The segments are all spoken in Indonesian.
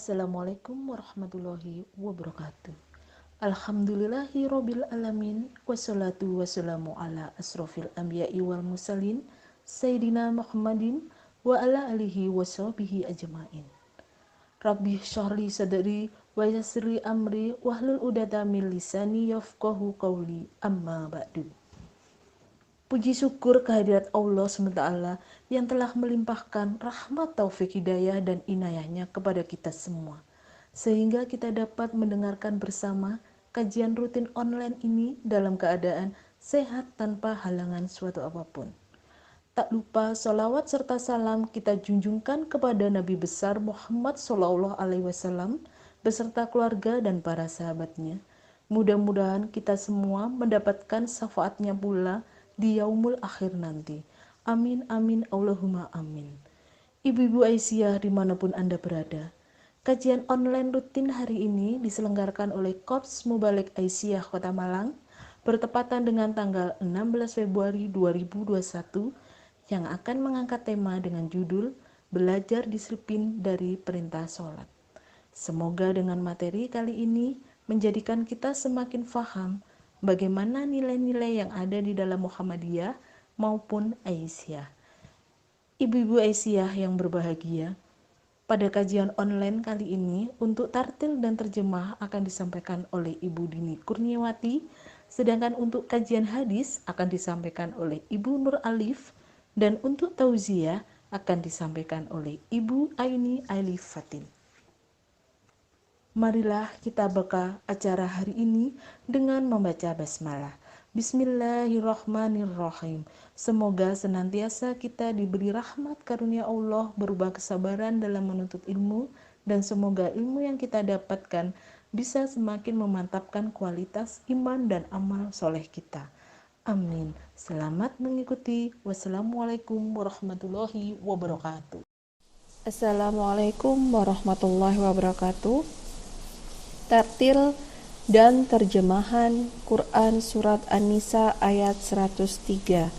Assalamualaikum warahmatullahi wabarakatuh. Alhamdulillahi rabbil alamin. Wassalatu wassalamu ala asrofil anbiya'i wal mursalin Sayyidina Muhammadin wa ala alihi wa sahbihi ajma'in. Rabbi syrahli sadri wa yassirli amri wahlul 'uqdatam min lisani yafqahu qawli, amma ba'du. Puji syukur kehadirat Allah SWT yang telah melimpahkan rahmat taufik hidayah dan inayahnya kepada kita semua, sehingga kita dapat mendengarkan bersama kajian rutin online ini dalam keadaan sehat tanpa halangan suatu apapun. Tak lupa sholawat serta salam kita junjungkan kepada Nabi besar Muhammad SAW beserta keluarga dan para sahabatnya. Mudah-mudahan kita semua mendapatkan syafaatnya pula di yaumul akhir nanti. Amin amin Allahumma amin. Ibu-ibu Aisyah dimanapun Anda berada, kajian online rutin hari ini diselenggarakan oleh Korps Mubalik Aisyah Kota Malang bertepatan dengan tanggal 16 Februari 2021 yang akan mengangkat tema dengan judul Belajar Disiplin dari Perintah Sholat. Semoga dengan materi kali ini menjadikan kita semakin faham bagaimana nilai-nilai yang ada di dalam Muhammadiyah maupun Aisyah. Ibu-ibu Aisyah yang berbahagia, pada kajian online kali ini untuk tartil dan terjemah akan disampaikan oleh Ibu Dini Kurniawati, sedangkan untuk kajian hadis akan disampaikan oleh Ibu Nur Alif, dan untuk tauziah akan disampaikan oleh Ibu Aini Alif Fatin. Marilah kita buka acara hari ini dengan membaca basmalah. Bismillahirrahmanirrahim. Semoga senantiasa kita diberi rahmat karunia Allah berupa kesabaran dalam menuntut ilmu, dan semoga ilmu yang kita dapatkan bisa semakin memantapkan kualitas iman dan amal soleh kita. Amin. Selamat mengikuti. Wassalamualaikum warahmatullahi wabarakatuh. Assalamualaikum warahmatullahi wabarakatuh. Tartil dan terjemahan Quran Surat An-Nisa ayat 103.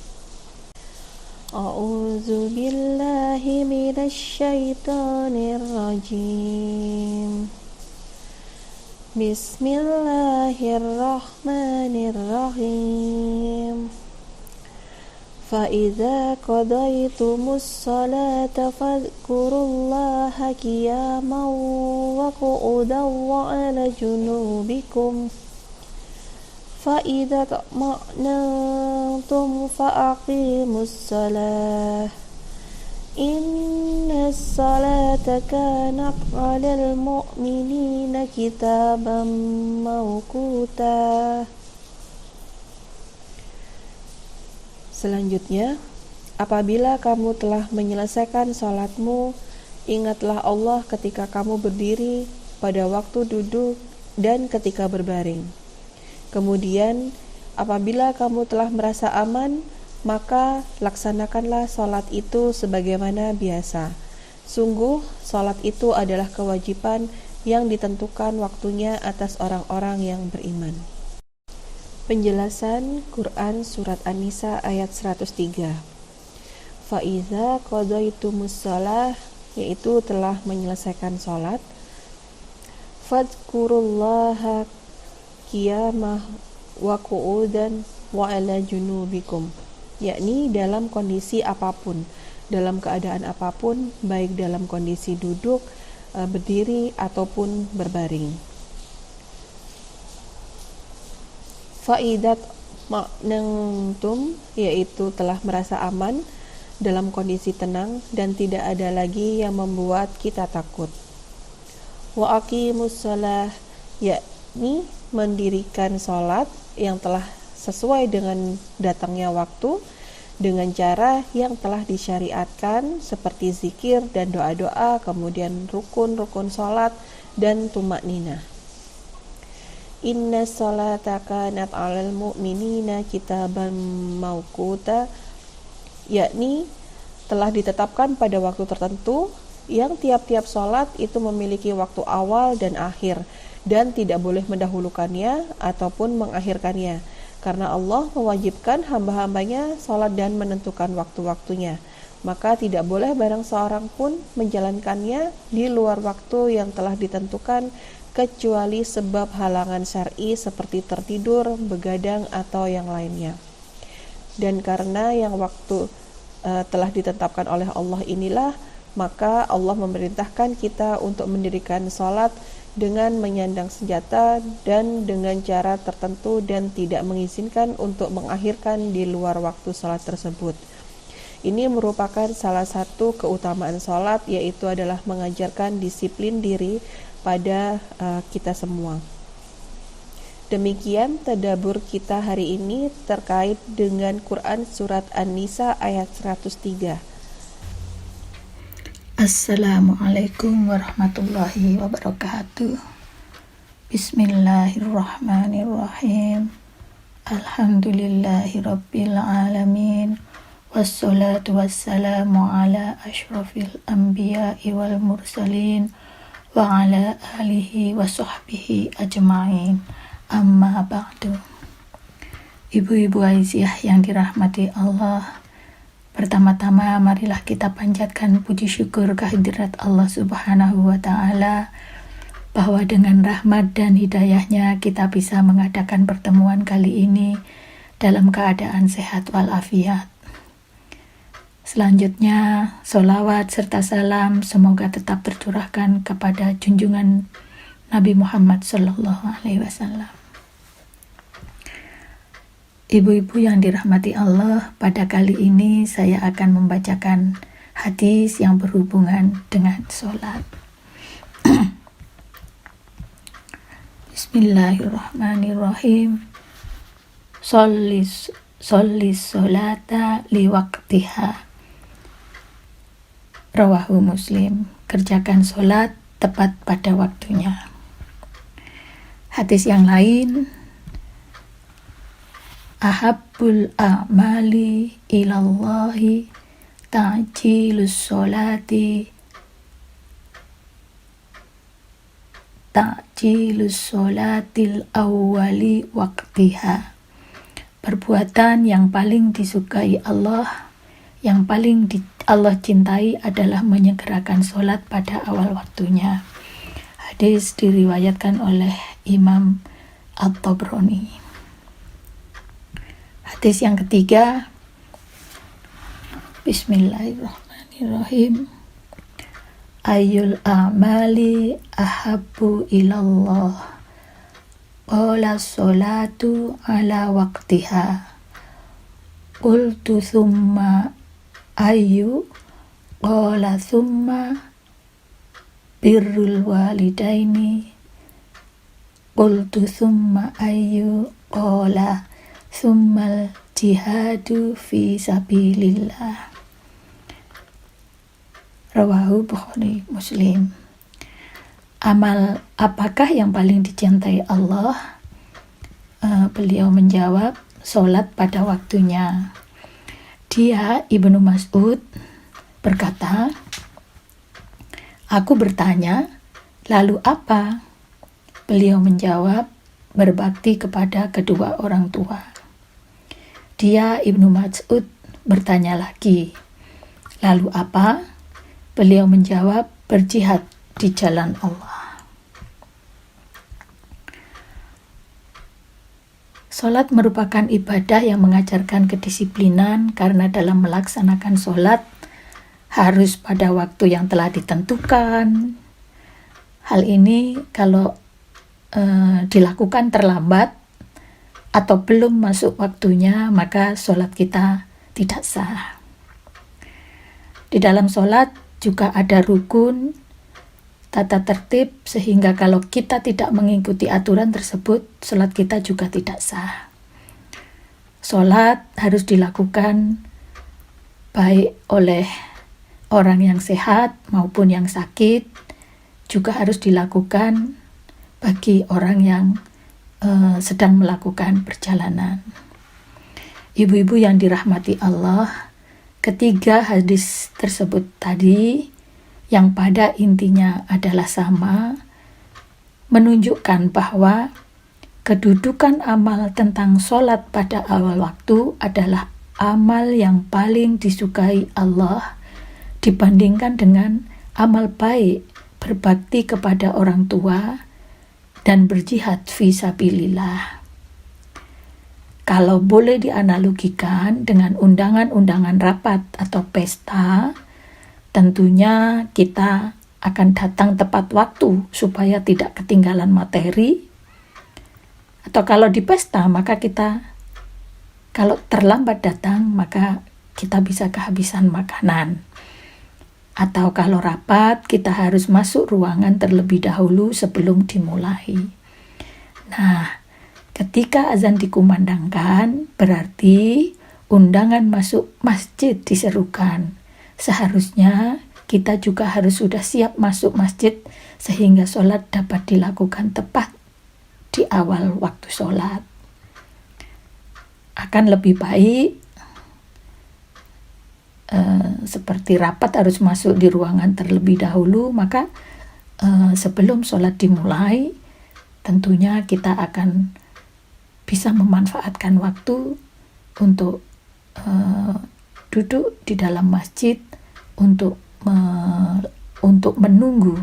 A'udzu billahi minasy syaithanir rajim. Bismillahirrahmanirrahim. فَإِذَا قَضَيْتُمُ الصَّلَاةَ فَاذْكُرُوا اللَّهَ قِيَامًا وَقُعُودًا وَعَلَى جُنُوبِكُمْ فَإِذَا اطْمَأْنَنْتُمْ فَأَقِيمُوا الصَّلَاةَ إِنَّ الصَّلَاةَ كَانَتْ عَلَى الْمُؤْمِنِينَ كِتَابًا مَوْقُوتًا. Selanjutnya, apabila kamu telah menyelesaikan sholatmu, ingatlah Allah ketika kamu berdiri, pada waktu duduk, dan ketika berbaring. Kemudian, apabila kamu telah merasa aman, maka laksanakanlah sholat itu sebagaimana biasa. Sungguh, sholat itu adalah kewajiban yang ditentukan waktunya atas orang-orang yang beriman. Penjelasan Quran Surat An-Nisa ayat 103. Fa'iza qadaitumus shalah, yaitu telah menyelesaikan sholat. Fadhkurullaha qiyamah wa qu'udan wa ala junubikum, yakni dalam kondisi apapun, dalam keadaan apapun, baik dalam kondisi duduk, berdiri ataupun berbaring. Fa'idat ma'nantum, yaitu telah merasa aman, dalam kondisi tenang dan tidak ada lagi yang membuat kita takut. Wa aqimus shalah, yakni mendirikan sholat yang telah sesuai dengan datangnya waktu dengan cara yang telah disyariatkan seperti zikir dan doa-doa, kemudian rukun-rukun sholat dan tumakninah. Inna sholata kanat 'alal mu'minina kitaban mawquta, yakni telah ditetapkan pada waktu tertentu yang tiap-tiap sholat itu memiliki waktu awal dan akhir, dan tidak boleh mendahulukannya ataupun mengakhirkannya, karena Allah mewajibkan hamba-hambanya sholat dan menentukan waktu-waktunya. maka tidak boleh barang seorang pun menjalankannya di luar waktu yang telah ditentukan kecuali sebab halangan syar'i seperti tertidur, begadang, atau yang lainnya. Dan karena yang waktu telah ditetapkan oleh Allah inilah, maka Allah memerintahkan kita untuk mendirikan sholat dengan menyandang senjata dan dengan cara tertentu dan tidak mengizinkan untuk mengakhirkan di luar waktu sholat tersebut. Ini merupakan salah satu keutamaan sholat, yaitu adalah mengajarkan disiplin diri pada kita semua. Demikian tadabbur kita hari ini terkait dengan Quran Surat An-Nisa ayat 103. Assalamualaikum warahmatullahi wabarakatuh. Bismillahirrahmanirrahim. Alhamdulillahirabbil alamin. Wassalatu wassalamu ala asyrafil anbiya'i wal mursalin wa ala alihi wa sahbihi ajma'in. Amma ba'du. Ibu-ibu Aisyah yang dirahmati Allah, pertama-tama marilah kita panjatkan puji syukur kehadirat Allah Subhanahu wa Ta'ala bahwa dengan rahmat dan hidayahnya kita bisa mengadakan pertemuan kali ini dalam keadaan sehat walafiat. Selanjutnya, sholawat serta salam semoga tetap tercurahkan kepada junjungan Nabi Muhammad SAW. Ibu-ibu yang dirahmati Allah, pada kali ini saya akan membacakan hadis yang berhubungan dengan sholat. Bismillahirrahmanirrahim. Shollis sholata liwaktiha. Rawahu Muslim. Kerjakan sholat tepat pada waktunya. Hadis yang lain, ahabbul a'mali ilallahi ta'jilus sholatil awwali waqtiha. Perbuatan yang paling disukai Allah, yang paling Allah cintai adalah menyegerakan sholat pada awal waktunya. Hadis diriwayatkan oleh Imam At-Tabrani. Hadis yang ketiga, Bismillahirrahmanirrahim. Ayyul a'mali ahabbu ilallah. Qala sholatu ala waqtiha. Qultu thumma ayyu? Qala thumma birrul walidaini. Qultu thumma ayyu? Qala thummal jihadu fi sabilillah. Rawahu Bukhari Muslim. Amal apakah yang paling dicintai Allah? Beliau menjawab, sholat pada waktunya. Dia, Ibnu Mas'ud, berkata, aku bertanya, lalu apa? Beliau menjawab, berbakti kepada kedua orang tua. Dia, Ibnu Mas'ud, bertanya lagi, lalu apa? Beliau menjawab, berjihad di jalan Allah. Sholat merupakan ibadah yang mengajarkan kedisiplinan karena dalam melaksanakan sholat harus pada waktu yang telah ditentukan. Hal ini kalau dilakukan terlambat atau belum masuk waktunya, maka sholat kita tidak sah. Di dalam sholat juga ada rukun, tata tertib, sehingga kalau kita tidak mengikuti aturan tersebut, sholat kita juga tidak sah. Sholat harus dilakukan baik oleh orang yang sehat maupun yang sakit, juga harus dilakukan bagi orang yang sedang melakukan perjalanan. Ibu-ibu yang dirahmati Allah, ketiga hadis tersebut tadi yang pada intinya adalah sama, menunjukkan bahwa kedudukan amal tentang sholat pada awal waktu adalah amal yang paling disukai Allah dibandingkan dengan amal baik berbakti kepada orang tua dan berjihad fisabilillah. Kalau boleh dianalogikan dengan undangan-undangan rapat atau pesta, tentunya kita akan datang tepat waktu supaya tidak ketinggalan materi. Atau kalau di pesta, maka kita kalau terlambat datang, maka kita bisa kehabisan makanan. Atau kalau rapat, kita harus masuk ruangan terlebih dahulu sebelum dimulai. Nah, ketika azan dikumandangkan, berarti undangan masuk masjid diserukan. Seharusnya kita juga harus sudah siap masuk masjid sehingga sholat dapat dilakukan tepat di awal waktu sholat. Akan lebih baik seperti rapat harus masuk di ruangan terlebih dahulu, maka sebelum sholat dimulai tentunya kita akan bisa memanfaatkan waktu untuk duduk di dalam masjid untuk menunggu,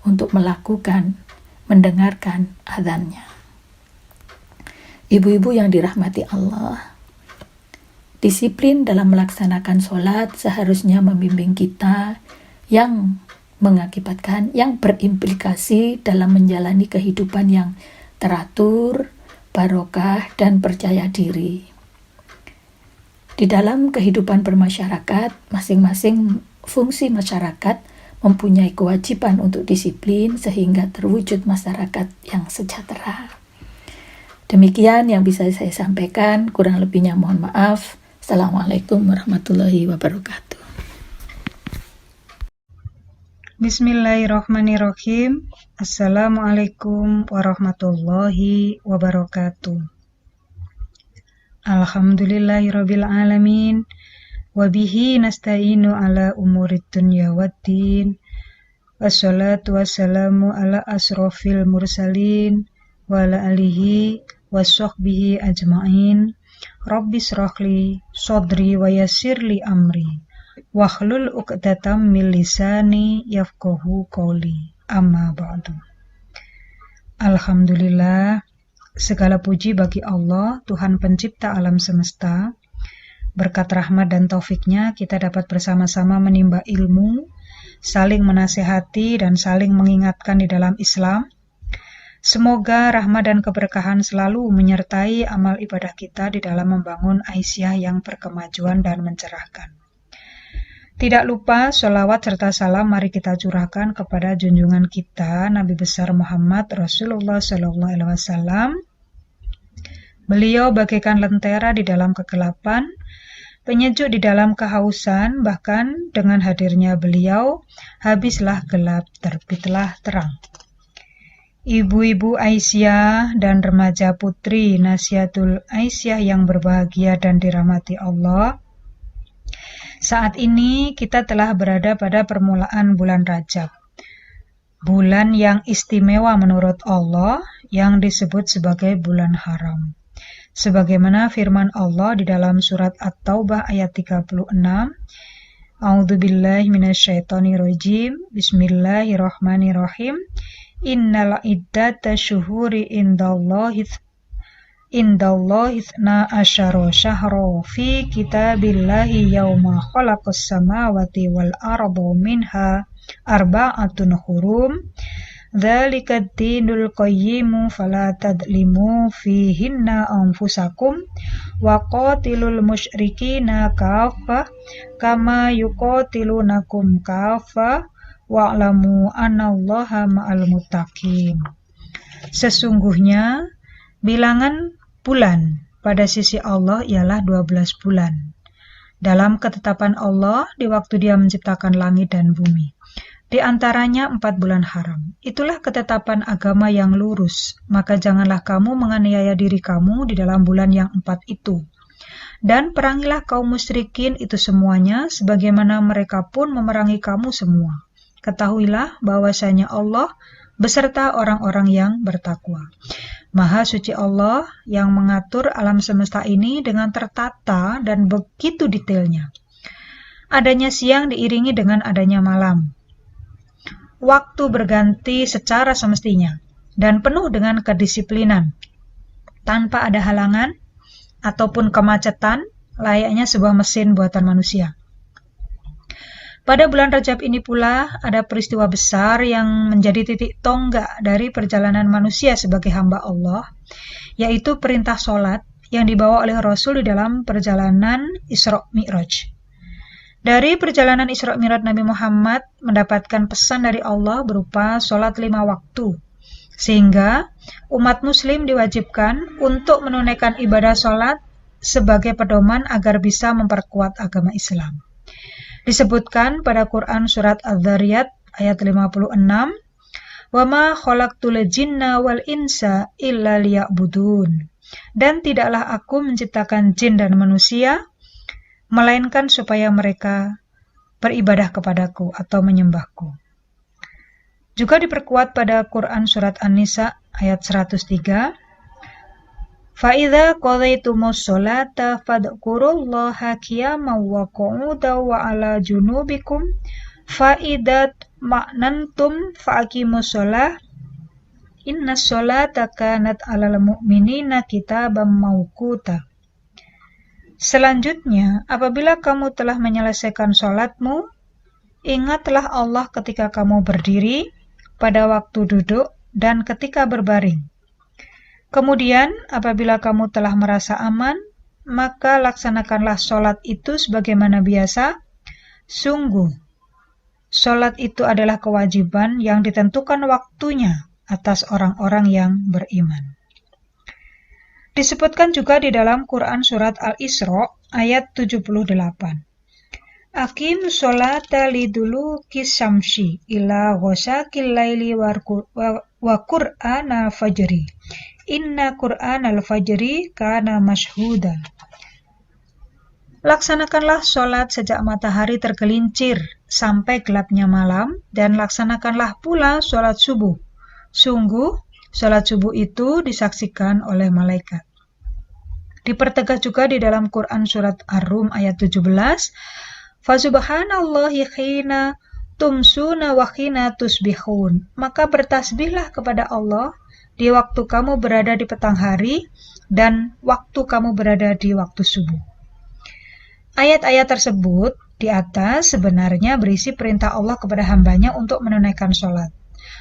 untuk mendengarkan adzannya. Ibu-ibu yang dirahmati Allah, disiplin dalam melaksanakan sholat seharusnya membimbing kita yang berimplikasi dalam menjalani kehidupan yang teratur, barokah, dan percaya diri. Di dalam kehidupan bermasyarakat, masing-masing fungsi masyarakat mempunyai kewajiban untuk disiplin sehingga terwujud masyarakat yang sejahtera. Demikian yang bisa saya sampaikan, kurang lebihnya mohon maaf. Assalamualaikum warahmatullahi wabarakatuh. Bismillahirrahmanirrahim. Assalamualaikum warahmatullahi wabarakatuh. Alhamdulillahirabbil alamin. Wabihi nasta'inu ala umurid dunya waddin. Wassalatu wassalamu ala asrofil mursalin wa ala alihi wassohbihi ajma'in. Rabbi srahli sodri wa yassirli amri wahlul uqdatam min lisani yafqahu qawli. Amma ba'du. Alhamdulillah, segala puji bagi Allah, Tuhan pencipta alam semesta. Berkat rahmat dan taufiknya kita dapat bersama-sama menimba ilmu, saling menasehati dan saling mengingatkan di dalam Islam. Semoga rahmat dan keberkahan selalu menyertai amal ibadah kita di dalam membangun Aisyah yang berkemajuan dan mencerahkan. Tidak lupa sholawat serta salam mari kita curahkan kepada junjungan kita Nabi besar Muhammad Rasulullah SAW. Beliau bagaikan lentera di dalam kegelapan, penyejuk di dalam kehausan, bahkan dengan hadirnya beliau habislah gelap, terbitlah terang. Ibu-ibu Aisyah dan remaja putri Nasihatul Aisyah yang berbahagia dan dirahmati Allah, saat ini kita telah berada pada permulaan bulan Rajab, bulan yang istimewa menurut Allah yang disebut sebagai bulan haram. Sebagaimana firman Allah di dalam surat At-Taubah ayat 36, A'udzubillahi minasyaitonirrajim, Bismillahirrahmanirrahim. Innal iddata syuhuri indallahi ithna asyara syahra fi kitabillahi yauma khalaqas samawati wal arda minha arba'atun hurum dzalika ad-dinul qayyimu fala tadlimu fihinna anfusakum wa qatilul musyrikina kaffah kama yuqatilunakum kaffah wa'lamu annallaha ma'al muttaqin. Sesungguhnya bilangan bulan pada sisi Allah ialah 12 bulan. Dalam ketetapan Allah di waktu Dia menciptakan langit dan bumi. Di antaranya 4 bulan haram. Itulah ketetapan agama yang lurus. Maka janganlah kamu menganiaya diri kamu di dalam bulan yang 4 itu. Dan perangilah kaum musyrikin itu semuanya, sebagaimana mereka pun memerangi kamu semua. Ketahuilah bahwasanya Allah beserta orang-orang yang bertakwa. Maha suci Allah yang mengatur alam semesta ini dengan tertata dan begitu detailnya. Adanya siang diiringi dengan adanya malam. Waktu berganti secara semestinya dan penuh dengan kedisiplinan, tanpa ada halangan ataupun kemacetan, layaknya sebuah mesin buatan manusia. Pada bulan Rajab ini pula ada peristiwa besar yang menjadi titik tonggak dari perjalanan manusia sebagai hamba Allah, yaitu perintah sholat yang dibawa oleh Rasul di dalam perjalanan Isra Mi'raj. Dari perjalanan Isra Mi'raj Nabi Muhammad mendapatkan pesan dari Allah berupa sholat 5 waktu, sehingga umat muslim diwajibkan untuk menunaikan ibadah sholat sebagai pedoman agar bisa memperkuat agama Islam. Disebutkan pada Quran surat Adz-Dzariyat ayat 56, وَمَا خَلَقْتُ الْجِنَّ وَالْإِنسَ إِلَّا لِيَعْبُدُونَ. Dan tidaklah aku menciptakan jin dan manusia melainkan supaya mereka beribadah kepadaku atau menyembahku. Juga diperkuat pada Quran surat An-Nisa ayat 103, فَإِذَا قَضَيْتُمُ الصَّلَاةَ فَاذْكُرُوا اللَّهَ قِيَامًا وَقُعُودًا وَعَلَى جُنُوبِكُمْ فَإِذَا اطْمَأْنَنْتُمْ فَأَقِيمُوا الصَّلَاةَ إِنَّ الصَّلَاةَ كَانَتْ عَلَى الْمُؤْمِنِينَ كِتَابًا مَوْقُوتًا. Selanjutnya, apabila kamu telah menyelesaikan sholatmu, ingatlah Allah ketika kamu berdiri, pada waktu duduk, dan ketika berbaring. Kemudian, apabila kamu telah merasa aman, maka laksanakanlah sholat itu sebagaimana biasa. Sungguh, sholat itu adalah kewajiban yang ditentukan waktunya atas orang-orang yang beriman. Disebutkan juga di dalam Quran surat Al-Isra ayat 78. Aqim sholata liduluki syamsi ila ghasaqil laili wa qur'ana fajri. Inna qur'anal fajri kana mashhuda. Laksanakanlah sholat sejak matahari tergelincir sampai gelapnya malam, dan laksanakanlah pula sholat subuh. Sungguh, sholat subuh itu disaksikan oleh malaikat. Dipertegas juga di dalam Quran surat Ar-Rum ayat 17, Fasubhanallahi khina tumsuna wa khina tusbihun. Maka bertasbihlah kepada Allah di waktu kamu berada di petang hari dan waktu kamu berada di waktu subuh. Ayat-ayat tersebut di atas sebenarnya berisi perintah Allah kepada hambanya untuk menunaikan sholat.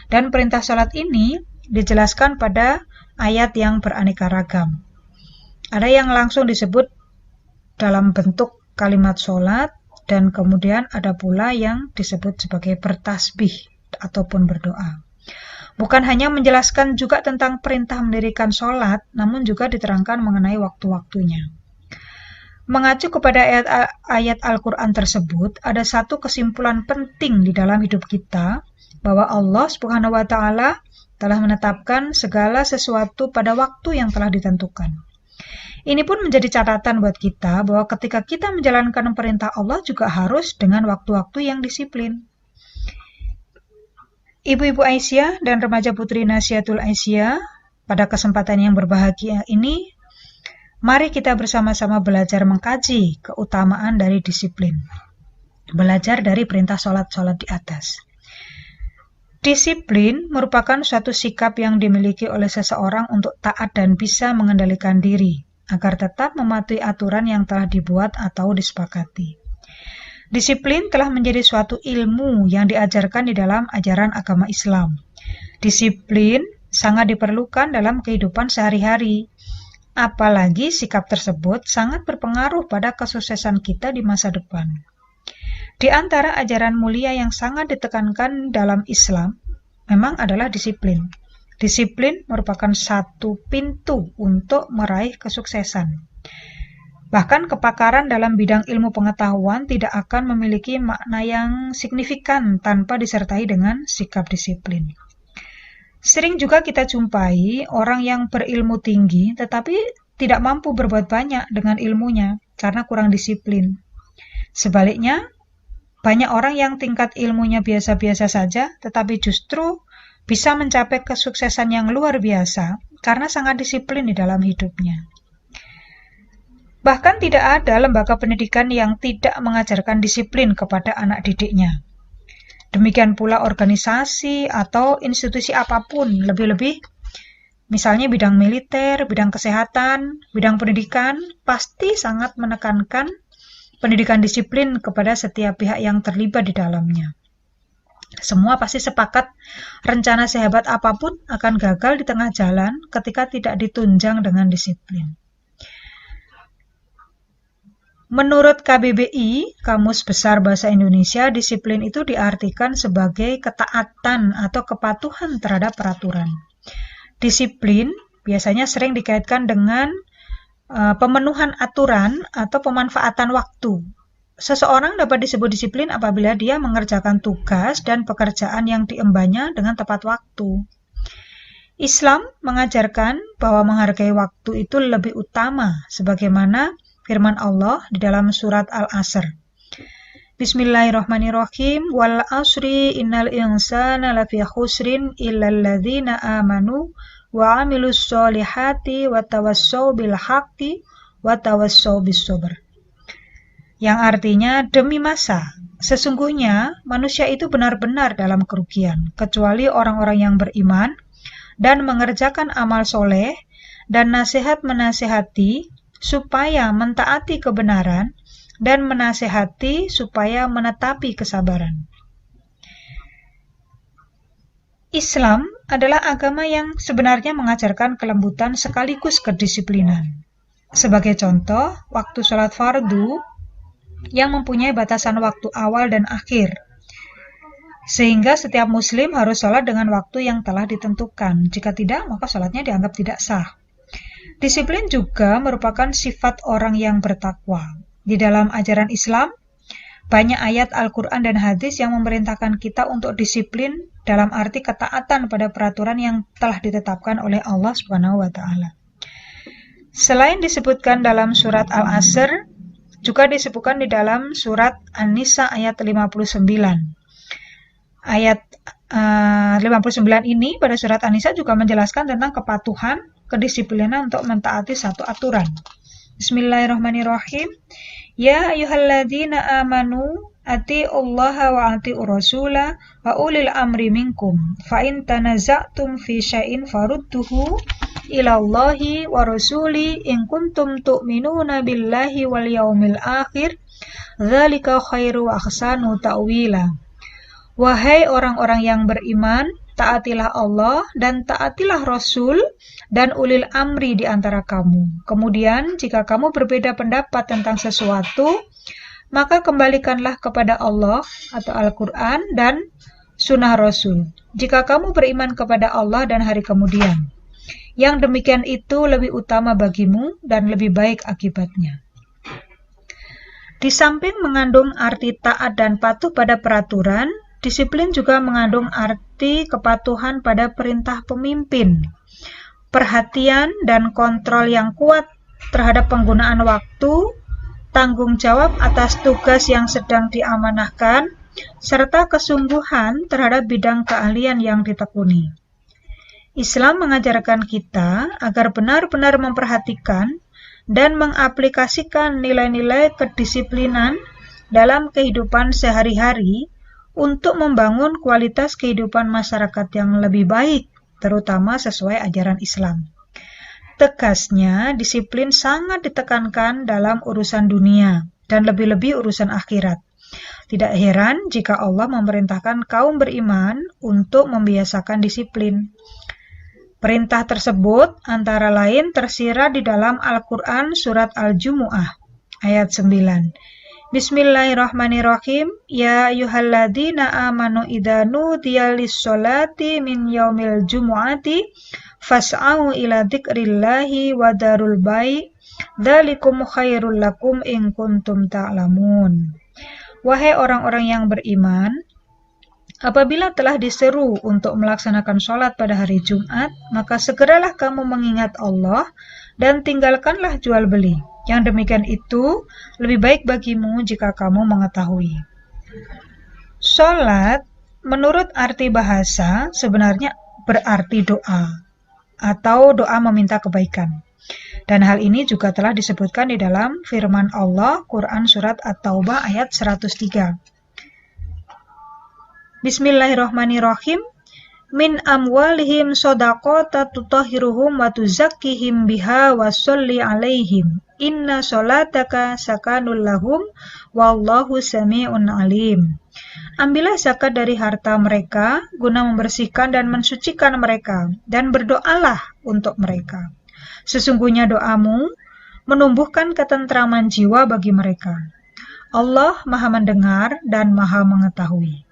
Dan perintah sholat ini dijelaskan pada ayat yang beraneka ragam. Ada yang langsung disebut dalam bentuk kalimat sholat, dan kemudian ada pula yang disebut sebagai bertasbih ataupun berdoa. Bukan hanya menjelaskan juga tentang perintah mendirikan sholat, namun juga diterangkan mengenai waktu-waktunya. Mengacu kepada ayat Al-Quran tersebut, ada satu kesimpulan penting di dalam hidup kita, bahwa Allah Subhanahu wa Ta'ala telah menetapkan segala sesuatu pada waktu yang telah ditentukan. Ini pun menjadi catatan buat kita bahwa ketika kita menjalankan perintah Allah juga harus dengan waktu-waktu yang disiplin. Ibu-ibu Aisyah dan remaja putri Nasihatul Aisyah, pada kesempatan yang berbahagia ini, mari kita bersama-sama belajar mengkaji keutamaan dari disiplin. Belajar dari perintah sholat-sholat di atas. Disiplin merupakan suatu sikap yang dimiliki oleh seseorang untuk taat dan bisa mengendalikan diri, agar tetap mematuhi aturan yang telah dibuat atau disepakati. Disiplin telah menjadi suatu ilmu yang diajarkan di dalam ajaran agama Islam. Disiplin sangat diperlukan dalam kehidupan sehari-hari. Apalagi sikap tersebut sangat berpengaruh pada kesuksesan kita di masa depan. Di antara ajaran mulia yang sangat ditekankan dalam Islam memang adalah disiplin. Disiplin merupakan satu pintu untuk meraih kesuksesan. Bahkan kepakaran dalam bidang ilmu pengetahuan tidak akan memiliki makna yang signifikan tanpa disertai dengan sikap disiplin. Sering juga kita jumpai orang yang berilmu tinggi tetapi tidak mampu berbuat banyak dengan ilmunya karena kurang disiplin. Sebaliknya, banyak orang yang tingkat ilmunya biasa-biasa saja tetapi justru bisa mencapai kesuksesan yang luar biasa karena sangat disiplin di dalam hidupnya. Bahkan tidak ada lembaga pendidikan yang tidak mengajarkan disiplin kepada anak didiknya. Demikian pula organisasi atau institusi apapun, lebih-lebih misalnya bidang militer, bidang kesehatan, bidang pendidikan, pasti sangat menekankan pendidikan disiplin kepada setiap pihak yang terlibat di dalamnya. Semua pasti sepakat rencana sehebat apapun akan gagal di tengah jalan ketika tidak ditunjang dengan disiplin. Menurut KBBI, Kamus Besar Bahasa Indonesia, disiplin itu diartikan sebagai ketaatan atau kepatuhan terhadap peraturan. Disiplin biasanya sering dikaitkan dengan pemenuhan aturan atau pemanfaatan waktu. Seseorang dapat disebut disiplin apabila dia mengerjakan tugas dan pekerjaan yang diembannya dengan tepat waktu. Islam mengajarkan bahwa menghargai waktu itu lebih utama, sebagaimana firman Allah di dalam surat Al-Asr. Bismillahirrahmanirrahim. Wal asri innal insana lafi khusrin illal ladzina amanu wa amilus solihati wa tawassaw bil haqqi wa tawassaw bis sabr. Yang artinya, demi masa, sesungguhnya manusia itu benar-benar dalam kerugian, kecuali orang-orang yang beriman dan mengerjakan amal soleh dan nasihat-menasihati supaya mentaati kebenaran dan menasihati supaya menetapi kesabaran. Islam adalah agama yang sebenarnya mengajarkan kelembutan sekaligus kedisiplinan. Sebagai contoh, waktu sholat fardu yang mempunyai batasan waktu awal dan akhir, sehingga setiap muslim harus sholat dengan waktu yang telah ditentukan. Jika tidak, maka sholatnya dianggap tidak sah. Disiplin juga merupakan sifat orang yang bertakwa. Di dalam ajaran Islam, banyak ayat Al-Quran dan hadis yang memerintahkan kita untuk disiplin dalam arti ketaatan pada peraturan yang telah ditetapkan oleh Allah SWT. Selain disebutkan dalam surat Al-Asr, juga disebutkan di dalam surat An-Nisa ayat 59. Ayat 59 ini pada surat An-Nisa juga menjelaskan tentang kepatuhan, kedisiplinan untuk mentaati satu aturan. Bismillahirrahmanirrahim. Ya ayyuhalladzina amanu atiullaha wa atiur rasula wa ulil amri minkum fa in tanaza'tum fi syai'in farudduhu ila Allahi wa rasuli in kuntum tu'minuna billahi wal yaumil akhir dzalika khairu wa ahsanu ta'wila. Wahai orang-orang yang beriman, taatilah Allah dan taatilah Rasul dan ulil amri di antara kamu. Kemudian, jika kamu berbeda pendapat tentang sesuatu, maka kembalikanlah kepada Allah atau Al-Quran dan Sunnah Rasul. Jika kamu beriman kepada Allah dan hari kemudian, yang demikian itu lebih utama bagimu dan lebih baik akibatnya. Di samping mengandung arti taat dan patuh pada peraturan, disiplin juga mengandung arti kepatuhan pada perintah pemimpin, perhatian dan kontrol yang kuat terhadap penggunaan waktu, tanggung jawab atas tugas yang sedang diamanahkan, serta kesungguhan terhadap bidang keahlian yang ditekuni. Islam mengajarkan kita agar benar-benar memperhatikan dan mengaplikasikan nilai-nilai kedisiplinan dalam kehidupan sehari-hari untuk membangun kualitas kehidupan masyarakat yang lebih baik, terutama sesuai ajaran Islam. Tegasnya, disiplin sangat ditekankan dalam urusan dunia dan lebih-lebih urusan akhirat. Tidak heran jika Allah memerintahkan kaum beriman untuk membiasakan disiplin. Perintah tersebut antara lain tersirat di dalam Al-Quran surat Al-Jumu'ah ayat 9. Bismillahirrahmanirrahim. Ya ayyuhalladzina amanu idza nudiya lis-sholati min yaumil jumu'ati fas'au ila dzikrillahi wa darul bai' dzalikum khairul lakum in kuntum ta'lamun. Wahai orang-orang yang beriman, apabila telah diseru untuk melaksanakan sholat pada hari Jumat, maka segeralah kamu mengingat Allah dan tinggalkanlah jual beli. Yang demikian itu lebih baik bagimu jika kamu mengetahui. Sholat menurut arti bahasa sebenarnya berarti doa atau doa meminta kebaikan. Dan hal ini juga telah disebutkan di dalam firman Allah, Quran Surat At-Taubah ayat 103. Bismillahirrahmanirrahim. Min amwalihim shadaqatan tutahhiruhum wa tuzakkihim biha wa sholli alaihim. Inna sholataka sakanul lahum wallahu sami'un alim. Ambillah zakat dari harta mereka guna membersihkan dan mensucikan mereka, dan berdoalah untuk mereka. Sesungguhnya doamu menumbuhkan ketentraman jiwa bagi mereka. Allah Maha mendengar dan Maha mengetahui.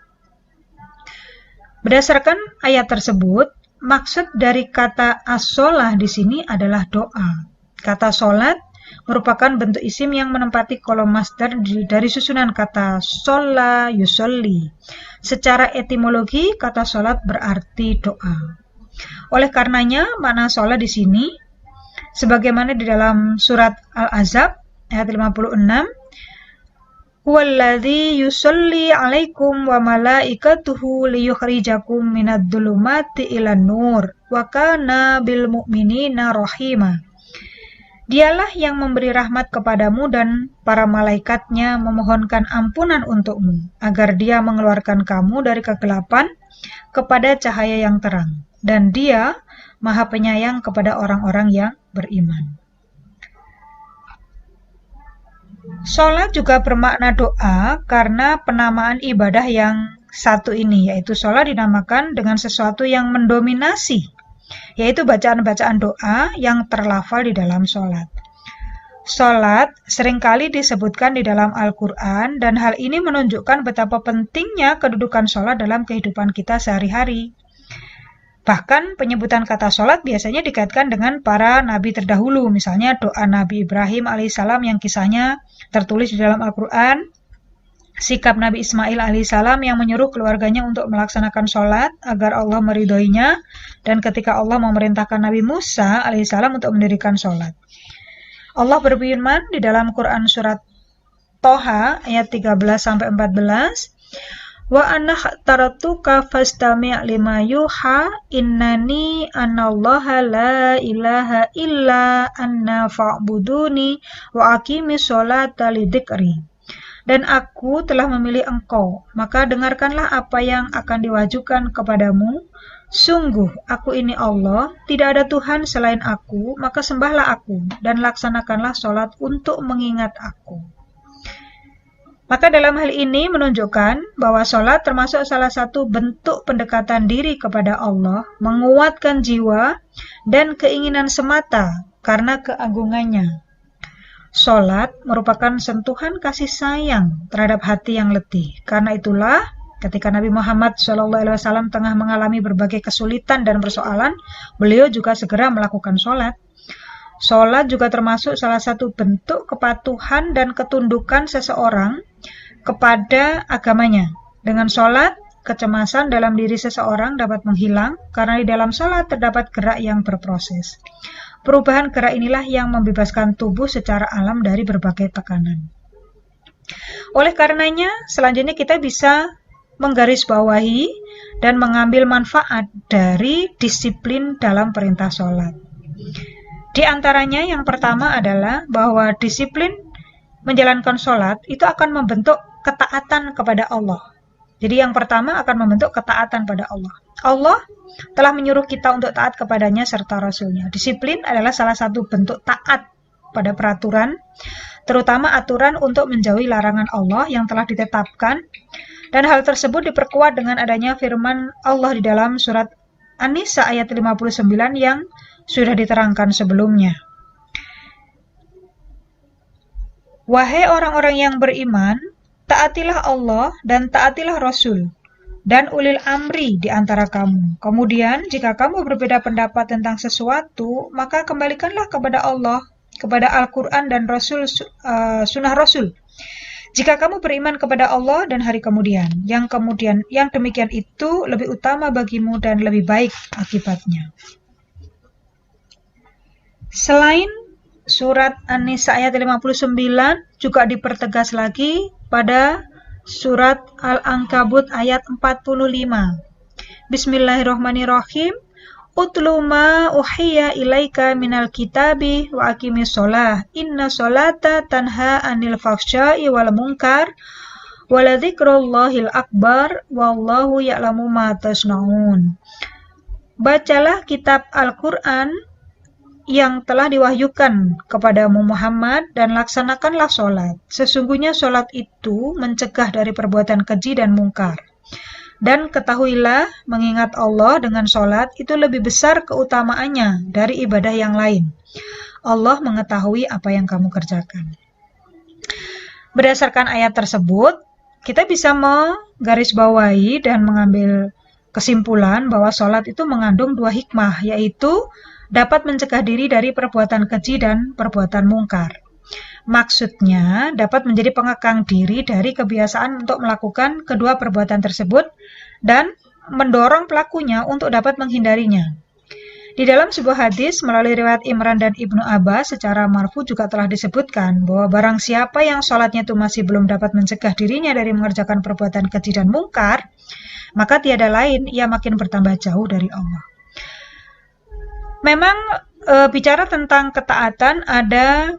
Berdasarkan ayat tersebut, maksud dari kata as-sholah di sini adalah doa. Kata sholat merupakan bentuk isim yang menempati kolom masdar dari susunan kata sholla yusolli. Secara etimologi, kata sholat berarti doa. Oleh karenanya, makna sholat di sini, sebagaimana di dalam surat Al-Ahzab ayat 56, Huwallazi yusolli alaikum wa malaikatuhu liyukhrijakum minad dhulumati ilan nur wa kana bil mu'minina rahima. Dialah yang memberi rahmat kepadamu dan para malaikatnya memohonkan ampunan untukmu, agar dia mengeluarkan kamu dari kegelapan kepada cahaya yang terang. Dan dia Maha penyayang kepada orang-orang yang beriman. Sholat juga bermakna doa karena penamaan ibadah yang satu ini, yaitu sholat dinamakan dengan sesuatu yang mendominasi, yaitu bacaan-bacaan doa yang terlafal di dalam sholat. Sholat seringkali disebutkan di dalam Al-Quran, dan hal ini menunjukkan betapa pentingnya kedudukan sholat dalam kehidupan kita sehari-hari. Bahkan penyebutan kata sholat biasanya dikaitkan dengan para nabi terdahulu, misalnya doa Nabi Ibrahim alaihissalam yang kisahnya tertulis di dalam Al-Quran, sikap Nabi Ismail alaihissalam yang menyuruh keluarganya untuk melaksanakan sholat agar Allah meridhoinya, dan ketika Allah memerintahkan Nabi Musa alaihissalam untuk mendirikan sholat. Allah berfirman di dalam Quran Surat Toha ayat 13-14, Wa anah taratuka fastami' lima yuha innani anallaha la ilaha illa anna fa'buduni wa aqimis sholata lidzikri. Dan aku telah memilih engkau, maka dengarkanlah apa yang akan diwajibkan kepadamu. Sungguh, aku ini Allah, tidak ada Tuhan selain aku, maka sembahlah aku, dan laksanakanlah sholat untuk mengingat aku. Maka dalam hal ini menunjukkan bahwa sholat termasuk salah satu bentuk pendekatan diri kepada Allah, menguatkan jiwa dan keinginan semata karena keagungannya. Sholat merupakan sentuhan kasih sayang terhadap hati yang letih. Karena itulah, ketika Nabi Muhammad SAW tengah mengalami berbagai kesulitan dan persoalan, beliau juga segera melakukan sholat. Sholat juga termasuk salah satu bentuk kepatuhan dan ketundukan seseorang kepada agamanya. Dengan sholat, kecemasan dalam diri seseorang dapat menghilang karena di dalam sholat terdapat gerak yang berproses. Perubahan gerak inilah yang membebaskan tubuh secara alam dari berbagai tekanan. Oleh karenanya, selanjutnya kita bisa menggarisbawahi dan mengambil manfaat dari disiplin dalam perintah sholat. Di antaranya yang pertama adalah bahwa disiplin menjalankan sholat itu akan membentuk ketaatan kepada Allah. Jadi yang pertama akan membentuk ketaatan pada Allah. Allah telah menyuruh kita untuk taat kepadanya serta Rasulnya. Disiplin adalah salah satu bentuk taat pada peraturan, terutama aturan untuk menjauhi larangan Allah yang telah ditetapkan. Dan hal tersebut diperkuat dengan adanya firman Allah di dalam surat An-Nisa ayat 59 yang sudah diterangkan sebelumnya. Wahai orang-orang yang beriman, taatilah Allah dan taatilah Rasul dan ulil amri di antara kamu. Kemudian, jika kamu berbeda pendapat tentang sesuatu, maka kembalikanlah kepada Allah, kepada Al-Quran dan Sunnah Rasul. Jika kamu beriman kepada Allah dan hari kemudian, yang demikian itu lebih utama bagimu dan lebih baik akibatnya. Selain surat An-Nisa ayat 59 juga dipertegas lagi pada surat Al-Ankabut ayat 45. Bismillahirrahmanirrahim. Utlu ma uhiya ilaika minal kitabi wa aqimis sholah. Inna sholata tanha anil fahsya'i wal munkar. Waladzikrullahil akbar. Wallahu ya'lamu ma tasna'un. Bacalah kitab Al-Quran yang telah diwahyukan kepadamu Muhammad dan laksanakanlah sholat. Sesungguhnya sholat itu mencegah dari perbuatan keji dan mungkar. Dan ketahuilah, mengingat Allah dengan sholat itu lebih besar keutamaannya dari ibadah yang lain. Allah mengetahui apa yang kamu kerjakan. Berdasarkan ayat tersebut, kita bisa menggarisbawahi dan mengambil kesimpulan bahwa sholat itu mengandung dua hikmah, yaitu dapat mencegah diri dari perbuatan keji dan perbuatan mungkar. Maksudnya, dapat menjadi pengekang diri dari kebiasaan untuk melakukan kedua perbuatan tersebut dan mendorong pelakunya untuk dapat menghindarinya. Di dalam sebuah hadis melalui riwayat Imran dan Ibnu Abbas secara marfu juga telah disebutkan bahwa barang siapa yang sholatnya itu masih belum dapat mencegah dirinya dari mengerjakan perbuatan keji dan mungkar, maka tiada lain ia makin bertambah jauh dari Allah. Memang bicara tentang ketaatan ada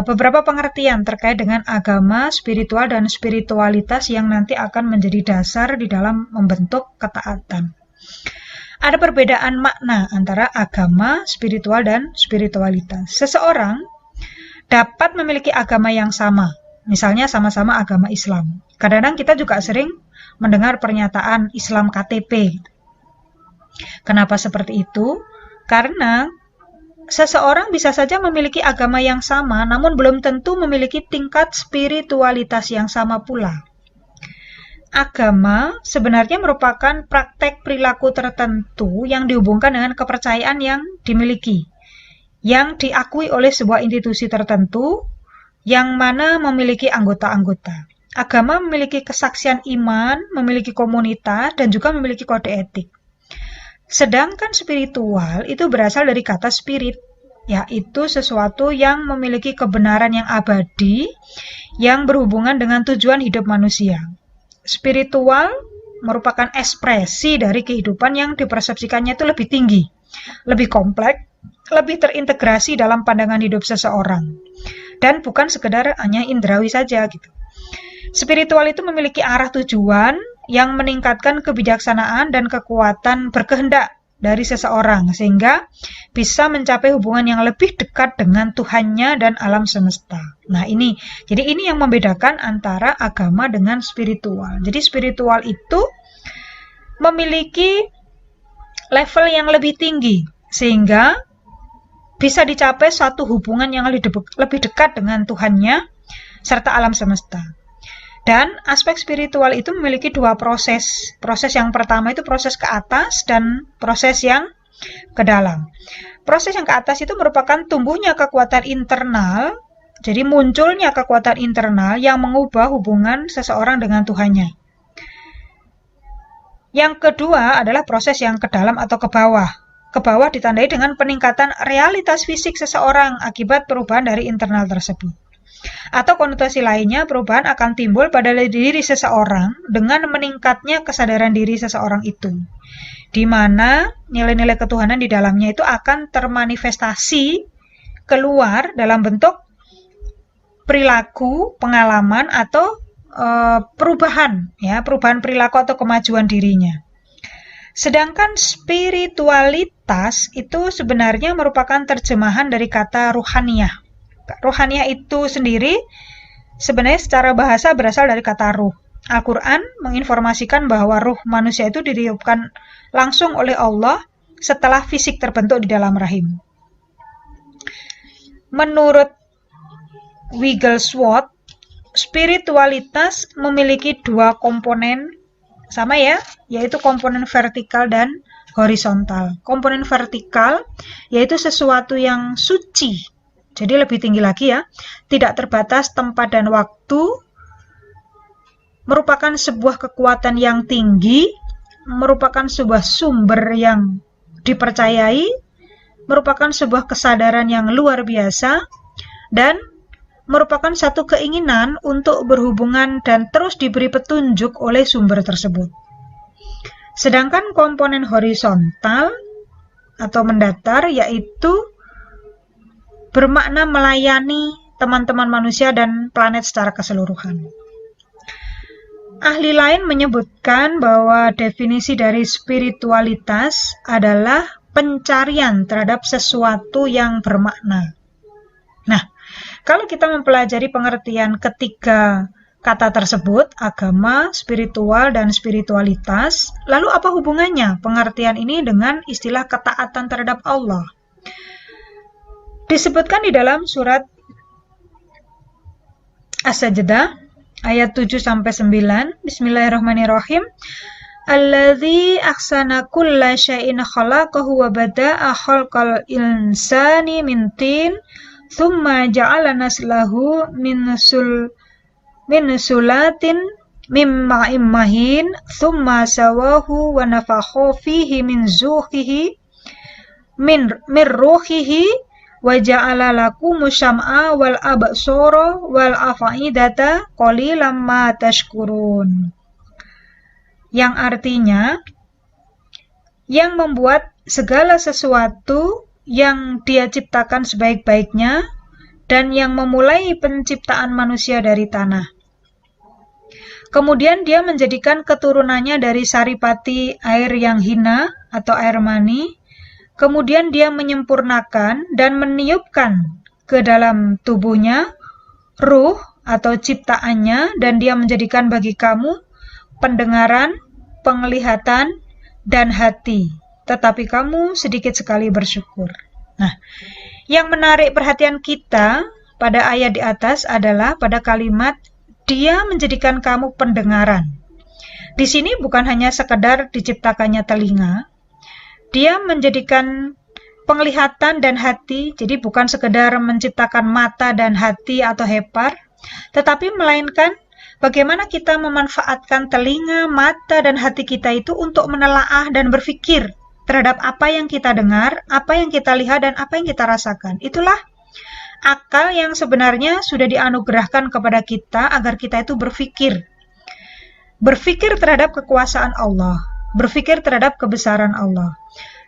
beberapa pengertian terkait dengan agama, spiritual, dan spiritualitas yang nanti akan menjadi dasar di dalam membentuk ketaatan. Ada perbedaan makna antara agama, spiritual, dan spiritualitas. Seseorang dapat memiliki agama yang sama, misalnya sama-sama agama Islam. Kadang-kadang kita juga sering mendengar pernyataan Islam KTP. Kenapa seperti itu? Karena seseorang bisa saja memiliki agama yang sama, namun belum tentu memiliki tingkat spiritualitas yang sama pula. Agama sebenarnya merupakan praktek perilaku tertentu yang dihubungkan dengan kepercayaan yang dimiliki, yang diakui oleh sebuah institusi tertentu, yang mana memiliki anggota-anggota. Agama memiliki kesaksian iman, memiliki komunitas, dan juga memiliki kode etik. Sedangkan spiritual itu berasal dari kata spirit, yaitu sesuatu yang memiliki kebenaran yang abadi, yang berhubungan dengan tujuan hidup manusia. Spiritual merupakan ekspresi dari kehidupan yang dipersepsikannya itu lebih tinggi, lebih kompleks, lebih terintegrasi dalam pandangan hidup seseorang, dan bukan sekedar hanya indrawi saja gitu. Spiritual itu memiliki arah tujuan yang meningkatkan kebijaksanaan dan kekuatan berkehendak dari seseorang, sehingga bisa mencapai hubungan yang lebih dekat dengan Tuhannya dan alam semesta. Nah jadi ini yang membedakan antara agama dengan spiritual. Jadi spiritual itu memiliki level yang lebih tinggi, sehingga bisa dicapai suatu hubungan yang lebih dekat dengan Tuhannya serta alam semesta. Dan aspek spiritual itu memiliki dua proses. Proses yang pertama itu proses ke atas dan proses yang ke dalam. Proses yang ke atas itu merupakan tumbuhnya kekuatan internal, jadi munculnya kekuatan internal yang mengubah hubungan seseorang dengan Tuhannya. Yang kedua adalah proses yang ke dalam atau ke bawah. Ke bawah ditandai dengan peningkatan realitas fisik seseorang akibat perubahan dari internal tersebut. Atau konotasi lainnya, perubahan akan timbul pada diri seseorang dengan meningkatnya kesadaran diri seseorang itu, di mana nilai-nilai ketuhanan di dalamnya itu akan termanifestasi keluar dalam bentuk perilaku, pengalaman, atau perubahan perilaku atau kemajuan dirinya. Sedangkan spiritualitas itu sebenarnya merupakan terjemahan dari kata ruhaniyah. Ruhaniyah itu sendiri sebenarnya secara bahasa berasal dari kata ruh. Al-Quran menginformasikan bahwa ruh manusia itu ditiupkan langsung oleh Allah setelah fisik terbentuk di dalam rahim. Menurut Wigglesworth, spiritualitas memiliki dua komponen sama yaitu komponen vertikal dan horizontal. Komponen vertikal yaitu sesuatu yang suci, jadi lebih tinggi lagi tidak terbatas tempat dan waktu, merupakan sebuah kekuatan yang tinggi, merupakan sebuah sumber yang dipercayai, merupakan sebuah kesadaran yang luar biasa, dan merupakan satu keinginan untuk berhubungan dan terus diberi petunjuk oleh sumber tersebut. Sedangkan komponen horizontal atau mendatar yaitu bermakna melayani teman-teman manusia dan planet secara keseluruhan. Ahli lain menyebutkan bahwa definisi dari spiritualitas adalah pencarian terhadap sesuatu yang bermakna. Nah, kalau kita mempelajari pengertian ketiga kata tersebut, agama, spiritual, dan spiritualitas, lalu apa hubungannya pengertian ini dengan istilah ketaatan terhadap Allah? Disebutkan di dalam surat As-Sajdah ayat 7-9, Bismillahirrahmanirrahim. Alladzi ahsana kulla syai'in khalaqahu wa bada'a khalqal insani min tin thumma ja'ala naslahu min sulatin mimma immahin thumma sawahu wa nafakha fihi min zuhihi min ruhihi wa ja'ala lakumus sam'a wal absara wal af'idata qalilan ma tashkurun. Yang artinya yang membuat segala sesuatu yang Dia ciptakan sebaik-baiknya dan yang memulai penciptaan manusia dari tanah. Kemudian Dia menjadikan keturunannya dari saripati air yang hina atau air mani. Kemudian Dia menyempurnakan dan meniupkan ke dalam tubuhnya ruh atau ciptaannya, dan Dia menjadikan bagi kamu pendengaran, penglihatan, dan hati. Tetapi kamu sedikit sekali bersyukur. Nah, yang menarik perhatian kita pada ayat di atas adalah pada kalimat Dia menjadikan kamu pendengaran. Di sini bukan hanya sekedar diciptakannya telinga, Dia menjadikan penglihatan dan hati, jadi bukan sekedar menciptakan mata dan hati atau hepar, tetapi melainkan bagaimana kita memanfaatkan telinga, mata, dan hati kita itu untuk menelaah dan berpikir terhadap apa yang kita dengar, apa yang kita lihat, dan apa yang kita rasakan. Itulah akal yang sebenarnya sudah dianugerahkan kepada kita agar kita itu berpikir. Berpikir terhadap kekuasaan Allah, berpikir terhadap kebesaran Allah.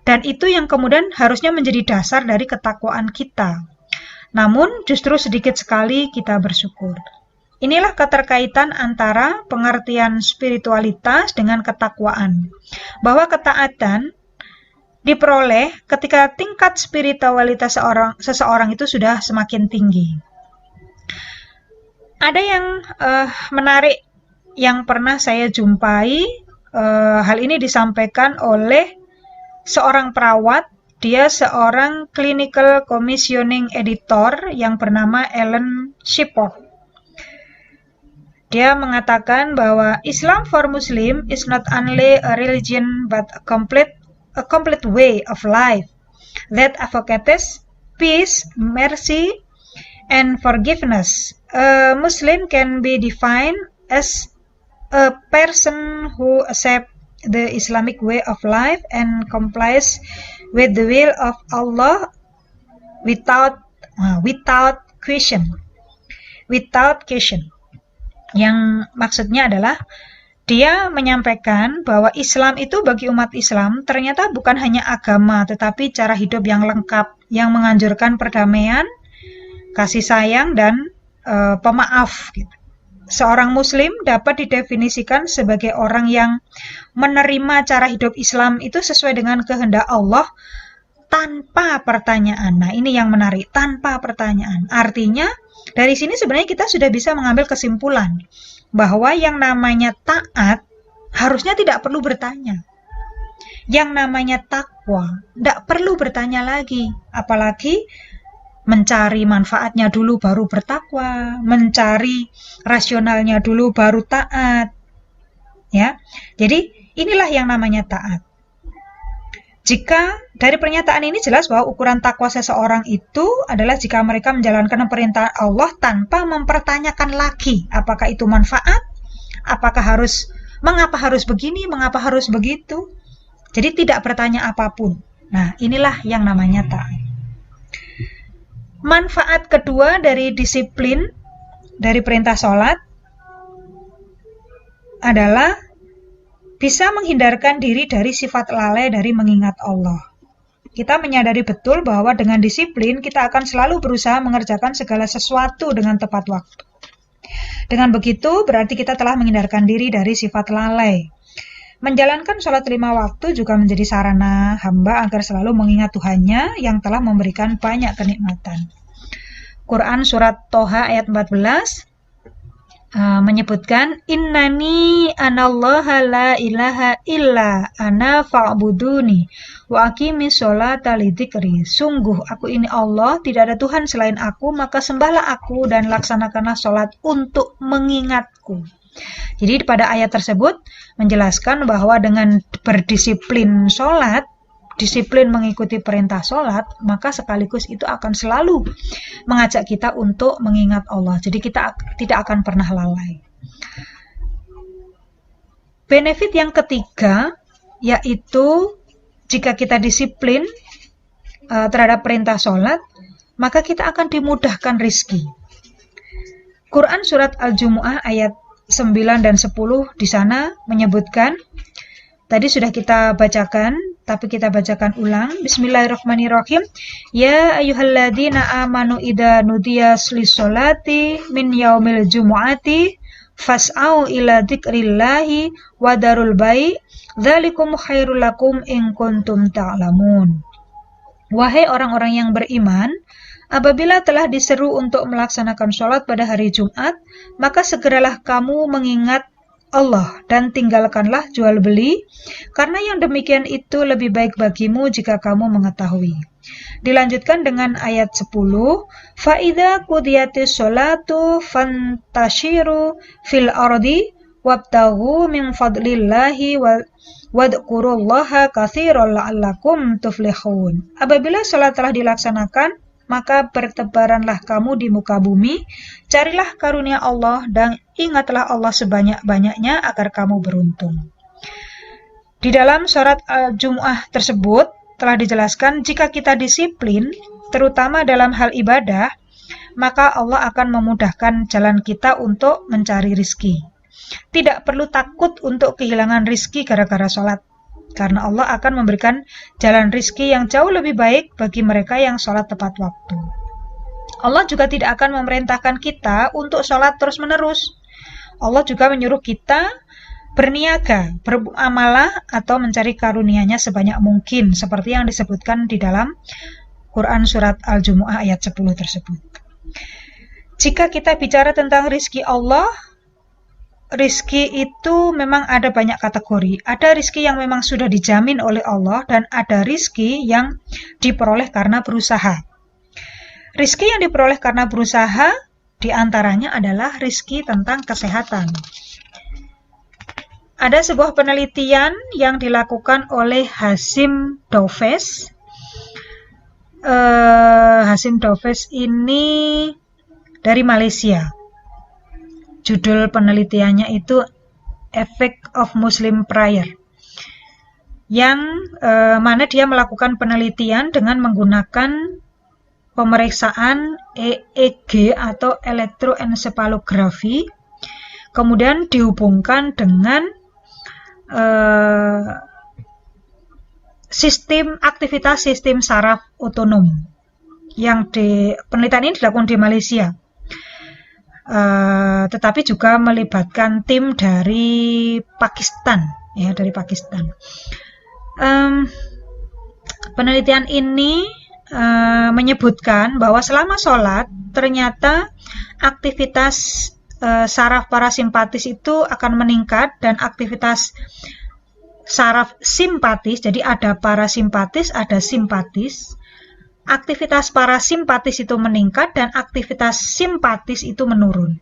Dan itu yang kemudian harusnya menjadi dasar dari ketakwaan kita. Namun justru sedikit sekali kita bersyukur. Inilah keterkaitan antara pengertian spiritualitas dengan ketakwaan. Bahwa ketaatan diperoleh ketika tingkat spiritualitas seseorang itu sudah semakin tinggi. Ada yang menarik yang pernah saya jumpai, hal ini disampaikan oleh seorang perawat. Dia seorang clinical commissioning editor yang bernama Ellen Shipov. Dia mengatakan bahwa Islam for Muslim is not only a religion but a complete way of life that advocates peace, mercy, and forgiveness. A Muslim can be defined as a person who accepts the Islamic way of life and complies with the will of Allah without question. Yang maksudnya adalah dia menyampaikan bahwa Islam itu bagi umat Islam ternyata bukan hanya agama, tetapi cara hidup yang lengkap, yang menganjurkan perdamaian, kasih sayang, dan pemaaf. Gitu. Seorang Muslim dapat didefinisikan sebagai orang yang menerima cara hidup Islam itu sesuai dengan kehendak Allah tanpa pertanyaan. Nah, ini yang menarik, tanpa pertanyaan. Artinya, dari sini sebenarnya kita sudah bisa mengambil kesimpulan bahwa yang namanya taat harusnya tidak perlu bertanya. Yang namanya takwa tidak perlu bertanya lagi, apalagi mencari manfaatnya dulu baru bertakwa, mencari rasionalnya dulu baru taat. Ya. Jadi inilah yang namanya taat. Jika dari pernyataan ini jelas bahwa ukuran takwa seseorang itu adalah jika mereka menjalankan perintah Allah tanpa mempertanyakan lagi apakah itu manfaat, mengapa harus begini, mengapa harus begitu. Jadi tidak bertanya apapun. Nah, inilah yang namanya taat. Manfaat kedua dari disiplin, dari perintah sholat, adalah bisa menghindarkan diri dari sifat lalai dari mengingat Allah. Kita menyadari betul bahwa dengan disiplin kita akan selalu berusaha mengerjakan segala sesuatu dengan tepat waktu. Dengan begitu berarti kita telah menghindarkan diri dari sifat lalai. Menjalankan sholat 5 waktu juga menjadi sarana hamba agar selalu mengingat Tuhannya yang telah memberikan banyak kenikmatan. Quran surat Toha ayat 14 menyebutkan, Innani anallaha la ilaha illa ana fa'buduni wa aqimis sholata lidzikri. Sungguh aku ini Allah, tidak ada Tuhan selain aku, maka sembahlah aku dan laksanakanlah sholat untuk mengingatku. Jadi pada ayat tersebut menjelaskan bahwa dengan berdisiplin sholat, disiplin mengikuti perintah sholat, maka sekaligus itu akan selalu mengajak kita untuk mengingat Allah. Jadi kita tidak akan pernah lalai. Benefit yang ketiga, yaitu jika kita disiplin terhadap perintah sholat, maka kita akan dimudahkan rizki. Quran surat Al-Jumu'ah ayat 9 dan 10 di sana menyebutkan, tadi sudah kita bacakan, tapi kita bacakan ulang. Bismillahirrahmanirrahim. Ya ayyuhalladzina amanu idza nudiya lis-sholati min yaumil jumu'ati fas'au ila dzikrillahi wa darul bai' dzalikum khairul lakum in kuntum ta'lamun. Wahai orang-orang yang beriman, apabila telah diseru untuk melaksanakan sholat pada hari Jumat, maka segeralah kamu mengingat Allah dan tinggalkanlah jual beli, karena yang demikian itu lebih baik bagimu jika kamu mengetahui. Dilanjutkan dengan ayat 10, فَإِذَا قُضِيَتِ الصَّلَاةُ فَانْتَشِرُوا فِي الْأَرْضِ وَابْتَغُوا مِنْ فَضْلِ اللَّهِ وَاذْكُرُوا اللَّهَ كَثِيرًا لَعَلَّكُمْ تُفْلِحُونَ. Apabila sholat telah dilaksanakan, maka bertebaranlah kamu di muka bumi, carilah karunia Allah dan ingatlah Allah sebanyak-banyaknya agar kamu beruntung. Di dalam surat Al-Jumu'ah tersebut telah dijelaskan jika kita disiplin, terutama dalam hal ibadah, maka Allah akan memudahkan jalan kita untuk mencari rizki. Tidak perlu takut untuk kehilangan rizki gara-gara sholat, karena Allah akan memberikan jalan rizki yang jauh lebih baik bagi mereka yang sholat tepat waktu. Allah juga tidak akan memerintahkan kita untuk sholat terus-menerus. Allah juga menyuruh kita berniaga, beramalah atau mencari karunia-Nya sebanyak mungkin, seperti yang disebutkan di dalam Quran surat Al-Jumu'ah ayat 10 tersebut. Jika kita bicara tentang rizki Allah, rizki itu memang ada banyak kategori. Ada rizki yang memang sudah dijamin oleh Allah dan ada rizki yang diperoleh karena berusaha. Rizki yang diperoleh karena berusaha diantaranya adalah rizki tentang kesehatan. Ada sebuah penelitian yang dilakukan oleh Hasim Dovez. Hasim Dovez ini dari Malaysia. Judul penelitiannya itu Effect of Muslim Prayer, yang mana dia melakukan penelitian dengan menggunakan pemeriksaan EEG atau elektroensefalografi, kemudian dihubungkan dengan aktivitas sistem saraf otonom. Penelitian ini dilakukan di Malaysia. Tetapi juga melibatkan tim dari Pakistan, dari Pakistan. Penelitian ini menyebutkan bahwa selama sholat ternyata aktivitas saraf parasimpatis itu akan meningkat dan aktivitas saraf simpatis, jadi ada parasimpatis, ada simpatis. Aktivitas parasimpatis itu meningkat dan aktivitas simpatis itu menurun.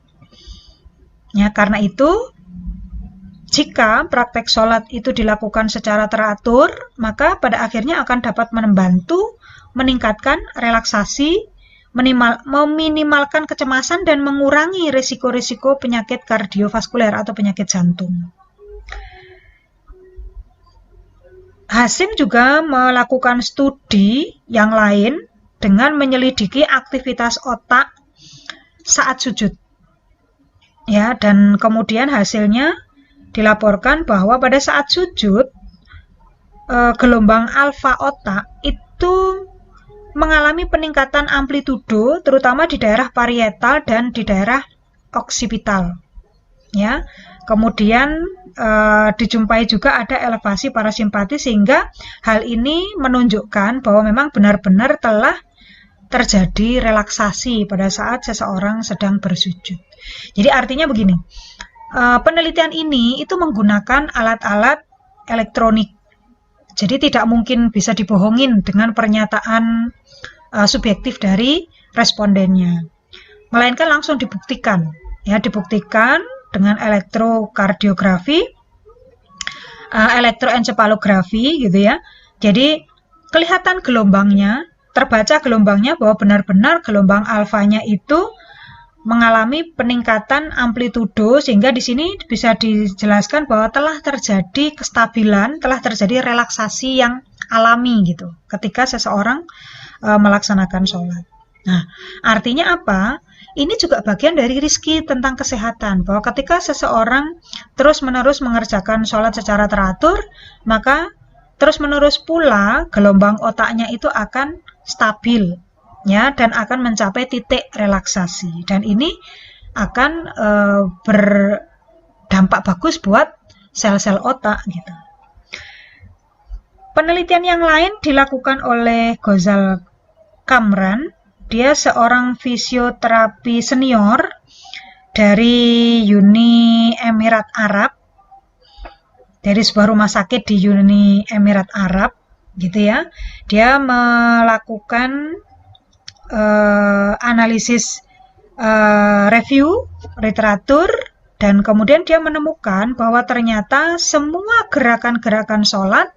Ya, karena itu jika praktek sholat itu dilakukan secara teratur, maka pada akhirnya akan dapat membantu meningkatkan relaksasi, meminimalkan kecemasan dan mengurangi risiko-risiko penyakit kardiovaskuler atau penyakit jantung. Hasim juga melakukan studi yang lain dengan menyelidiki aktivitas otak saat sujud. Ya, dan kemudian hasilnya dilaporkan bahwa pada saat sujud gelombang alfa otak itu mengalami peningkatan amplitudo terutama di daerah parietal dan di daerah oksipital. Ya. Kemudian dijumpai juga ada elevasi parasimpatis sehingga hal ini menunjukkan bahwa memang benar-benar telah terjadi relaksasi pada saat seseorang sedang bersujud. Jadi artinya begini, penelitian ini itu menggunakan alat-alat elektronik. Jadi tidak mungkin bisa dibohongin dengan pernyataan subjektif dari respondennya. Melainkan langsung dibuktikan. Ya, dibuktikan dengan elektrokardiografi, elektroencefalografi gitu ya. Jadi kelihatan gelombangnya, terbaca gelombangnya bahwa benar-benar gelombang alfanya itu mengalami peningkatan amplitudo sehingga di sini bisa dijelaskan bahwa telah terjadi kestabilan, telah terjadi relaksasi yang alami gitu ketika seseorang melaksanakan sholat. Nah, artinya apa? Ini juga bagian dari rizki tentang kesehatan, bahwa ketika seseorang terus-menerus mengerjakan sholat secara teratur, maka terus-menerus pula gelombang otaknya itu akan stabil, ya, dan akan mencapai titik relaksasi. Dan ini akan berdampak bagus buat sel-sel otak, gitu. Penelitian yang lain dilakukan oleh Ghazal Kamran. Dia seorang fisioterapi senior dari Uni Emirat Arab, dari sebuah rumah sakit di Uni Emirat Arab, gitu ya. Dia melakukan analisis review literatur dan kemudian dia menemukan bahwa ternyata semua gerakan-gerakan sholat,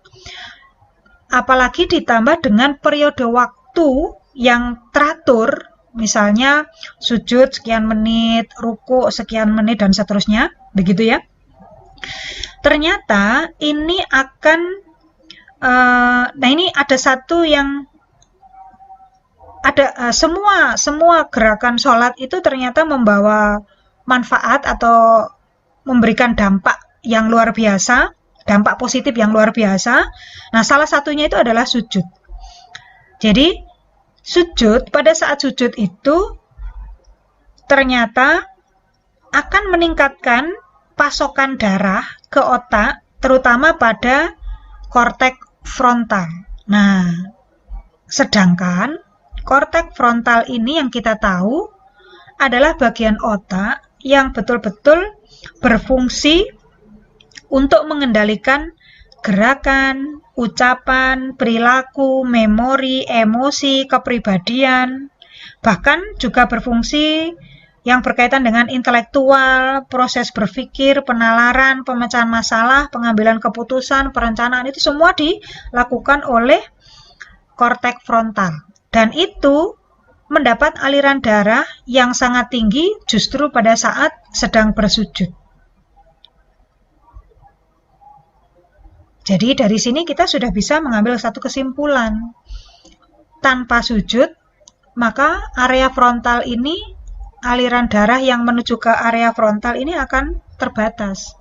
apalagi ditambah dengan periode waktu yang teratur, misalnya sujud sekian menit, ruku sekian menit, dan seterusnya, begitu ya. Ternyata ini akan, nah ini ada satu yang, ada semua gerakan sholat itu ternyata membawa manfaat atau memberikan dampak yang luar biasa, dampak positif yang luar biasa. Nah, salah satunya itu adalah sujud. Jadi, sujud, pada saat sujud itu ternyata akan meningkatkan pasokan darah ke otak, terutama pada korteks frontal. Nah, sedangkan korteks frontal ini yang kita tahu adalah bagian otak yang betul-betul berfungsi untuk mengendalikan gerakan, ucapan, perilaku, memori, emosi, kepribadian, bahkan juga berfungsi yang berkaitan dengan intelektual, proses berpikir, penalaran, pemecahan masalah, pengambilan keputusan, perencanaan, itu semua dilakukan oleh korteks frontal. Dan itu mendapat aliran darah yang sangat tinggi justru pada saat sedang bersujud. Jadi dari sini kita sudah bisa mengambil satu kesimpulan. Tanpa sujud, maka area frontal ini, aliran darah yang menuju ke area frontal ini akan terbatas.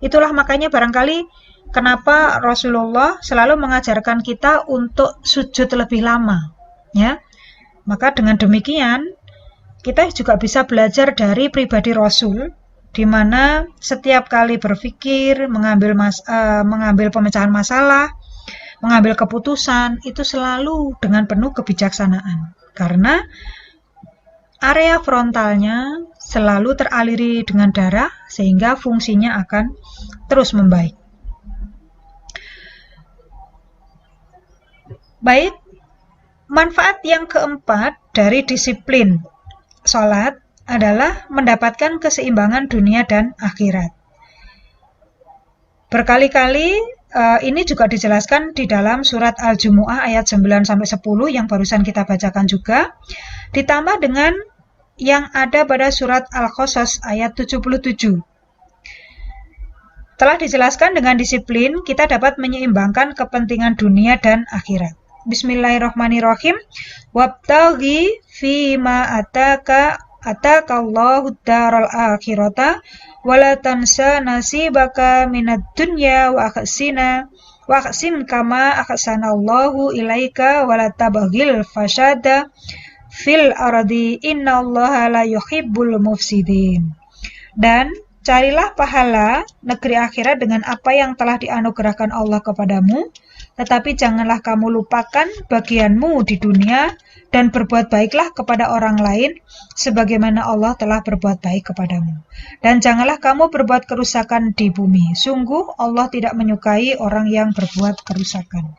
Itulah makanya barangkali kenapa Rasulullah selalu mengajarkan kita untuk sujud lebih lama. Ya, maka dengan demikian kita juga bisa belajar dari pribadi Rasul, di mana setiap kali berpikir, mengambil pemecahan masalah, mengambil keputusan, itu selalu dengan penuh kebijaksanaan. Karena area frontalnya selalu teraliri dengan darah, sehingga fungsinya akan terus membaik. Baik, manfaat yang keempat dari disiplin sholat adalah mendapatkan keseimbangan dunia dan akhirat. Berkali-kali ini juga dijelaskan di dalam surat Al-Jumu'ah ayat 9-10 yang barusan kita bacakan juga, ditambah dengan yang ada pada surat Al-Qasas ayat 77. Telah dijelaskan dengan disiplin kita dapat menyeimbangkan kepentingan dunia dan akhirat. Bismillahirrahmanirrahim. Wabtaghi fima atakallahu daral akhirata wala tansa nasibaka minad dunya wa ahsin kama ahsanallahu ilaika wala tabaghil fasada fil ardi innallaha la yuhibbul mufsidin. Dan carilah pahala negeri akhirat dengan apa yang telah dianugerahkan Allah kepadamu, tetapi janganlah kamu lupakan bagianmu di dunia dan berbuat baiklah kepada orang lain sebagaimana Allah telah berbuat baik kepadamu. Dan janganlah kamu berbuat kerusakan di bumi. Sungguh Allah tidak menyukai orang yang berbuat kerusakan.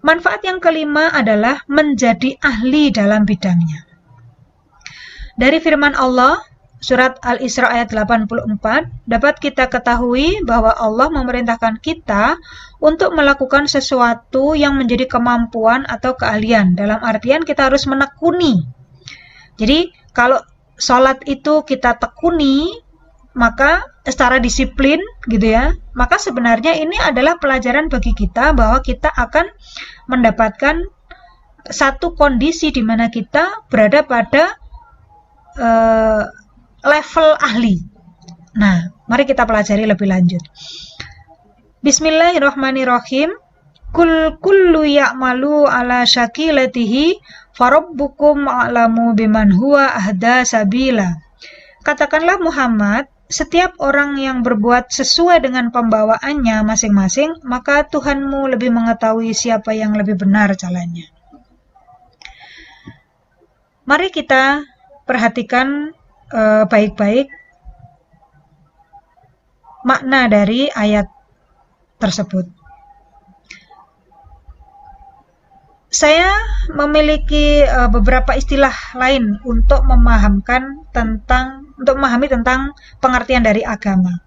Manfaat yang kelima adalah menjadi ahli dalam bidangnya. Dari firman Allah, Surat Al-Isra ayat 84, dapat kita ketahui bahwa Allah memerintahkan kita untuk melakukan sesuatu yang menjadi kemampuan atau keahlian. Dalam artian kita harus menekuni. Jadi kalau sholat itu kita tekuni, maka secara disiplin gitu ya, maka sebenarnya ini adalah pelajaran bagi kita bahwa kita akan mendapatkan satu kondisi di mana kita berada pada level ahli. Nah, mari kita pelajari lebih lanjut. Bismillahirrahmanirrahim. Kullu ya'malu ala syakilatihi farabbukum a'lamu biman huwa ahda sabila. Katakanlah Muhammad, setiap orang yang berbuat sesuai dengan pembawaannya masing-masing, maka Tuhanmu lebih mengetahui siapa yang lebih benar jalannya. Mari kita perhatikan baik-baik makna dari ayat tersebut. Saya memiliki beberapa istilah lain untuk memahami tentang pengertian dari agama.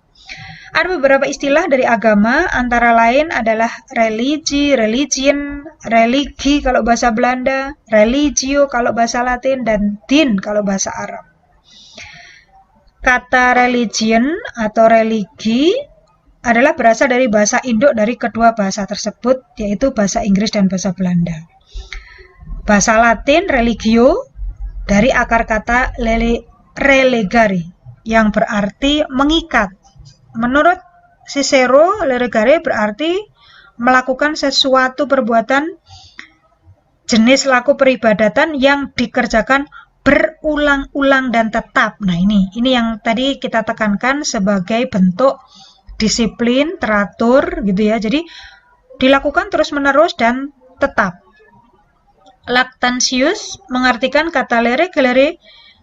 Ada beberapa istilah dari agama, antara lain adalah religi, religion, religi kalau bahasa Belanda, religio kalau bahasa Latin, dan din kalau bahasa Arab. Kata religion atau religi adalah berasal dari bahasa induk dari kedua bahasa tersebut, yaitu bahasa Inggris dan bahasa Belanda. Bahasa Latin religio dari akar kata relegare yang berarti mengikat. Menurut Cicero, relegare berarti melakukan sesuatu perbuatan jenis laku peribadatan yang dikerjakan berulang-ulang dan tetap. Nah, ini yang tadi kita tekankan sebagai bentuk disiplin, teratur gitu ya. Jadi dilakukan terus-menerus dan tetap. Lactantius mengartikan kata lere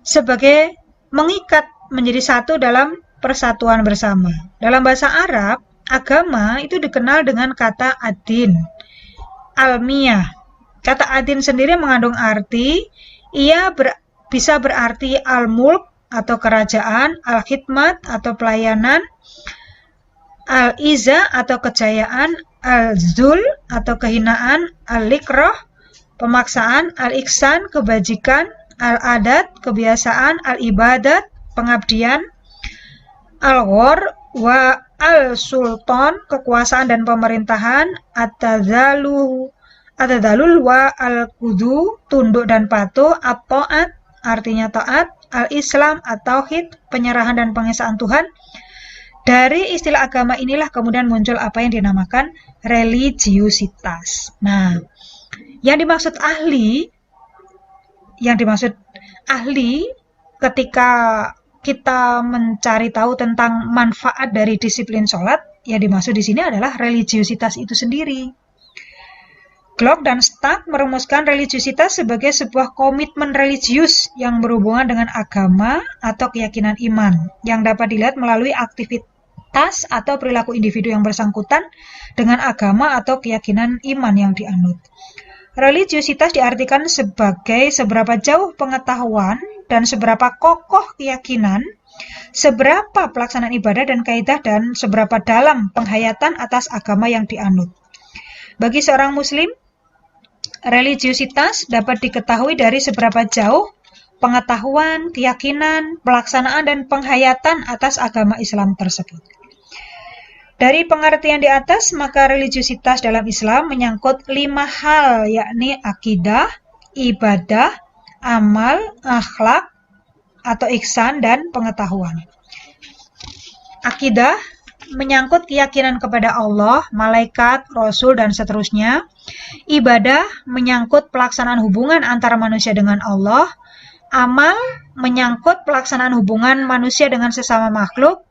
sebagai mengikat menjadi satu dalam persatuan bersama. Dalam bahasa Arab, agama itu dikenal dengan kata adin, almiyah. Kata adin sendiri mengandung arti, bisa berarti al-mulk atau kerajaan, al-khidmat atau pelayanan, al-iza atau kejayaan, al-zul atau kehinaan, al-ikrah pemaksaan, al-iksan kebajikan, al-adat kebiasaan, al-ibadat pengabdian, al-ghor wa al-sultan kekuasaan dan pemerintahan, at-tadzalul wa al-kudu tunduk dan patuh, at-ta'at artinya taat, al-Islam atau tauhid penyerahan dan pengesaan Tuhan. Dari istilah agama inilah kemudian muncul apa yang dinamakan religiusitas. Nah, yang dimaksud ahli ketika kita mencari tahu tentang manfaat dari disiplin sholat, yang dimaksud di sini adalah religiusitas itu sendiri. Glock dan Stark merumuskan religiusitas sebagai sebuah komitmen religius yang berhubungan dengan agama atau keyakinan iman, yang dapat dilihat melalui aktivitas atau perilaku individu yang bersangkutan dengan agama atau keyakinan iman yang dianut. Religiusitas diartikan sebagai seberapa jauh pengetahuan dan seberapa kokoh keyakinan, seberapa pelaksanaan ibadah dan kaidah, dan seberapa dalam penghayatan atas agama yang dianut. Bagi seorang muslim, religiusitas dapat diketahui dari seberapa jauh pengetahuan, keyakinan, pelaksanaan, dan penghayatan atas agama Islam tersebut. Dari pengertian di atas, maka religiusitas dalam Islam menyangkut 5 hal, yakni akidah, ibadah, amal, akhlak, atau ihsan, dan pengetahuan. Akidah menyangkut keyakinan kepada Allah, malaikat, rasul, dan seterusnya. Ibadah menyangkut pelaksanaan hubungan antara manusia dengan Allah. Amal menyangkut pelaksanaan hubungan manusia dengan sesama makhluk.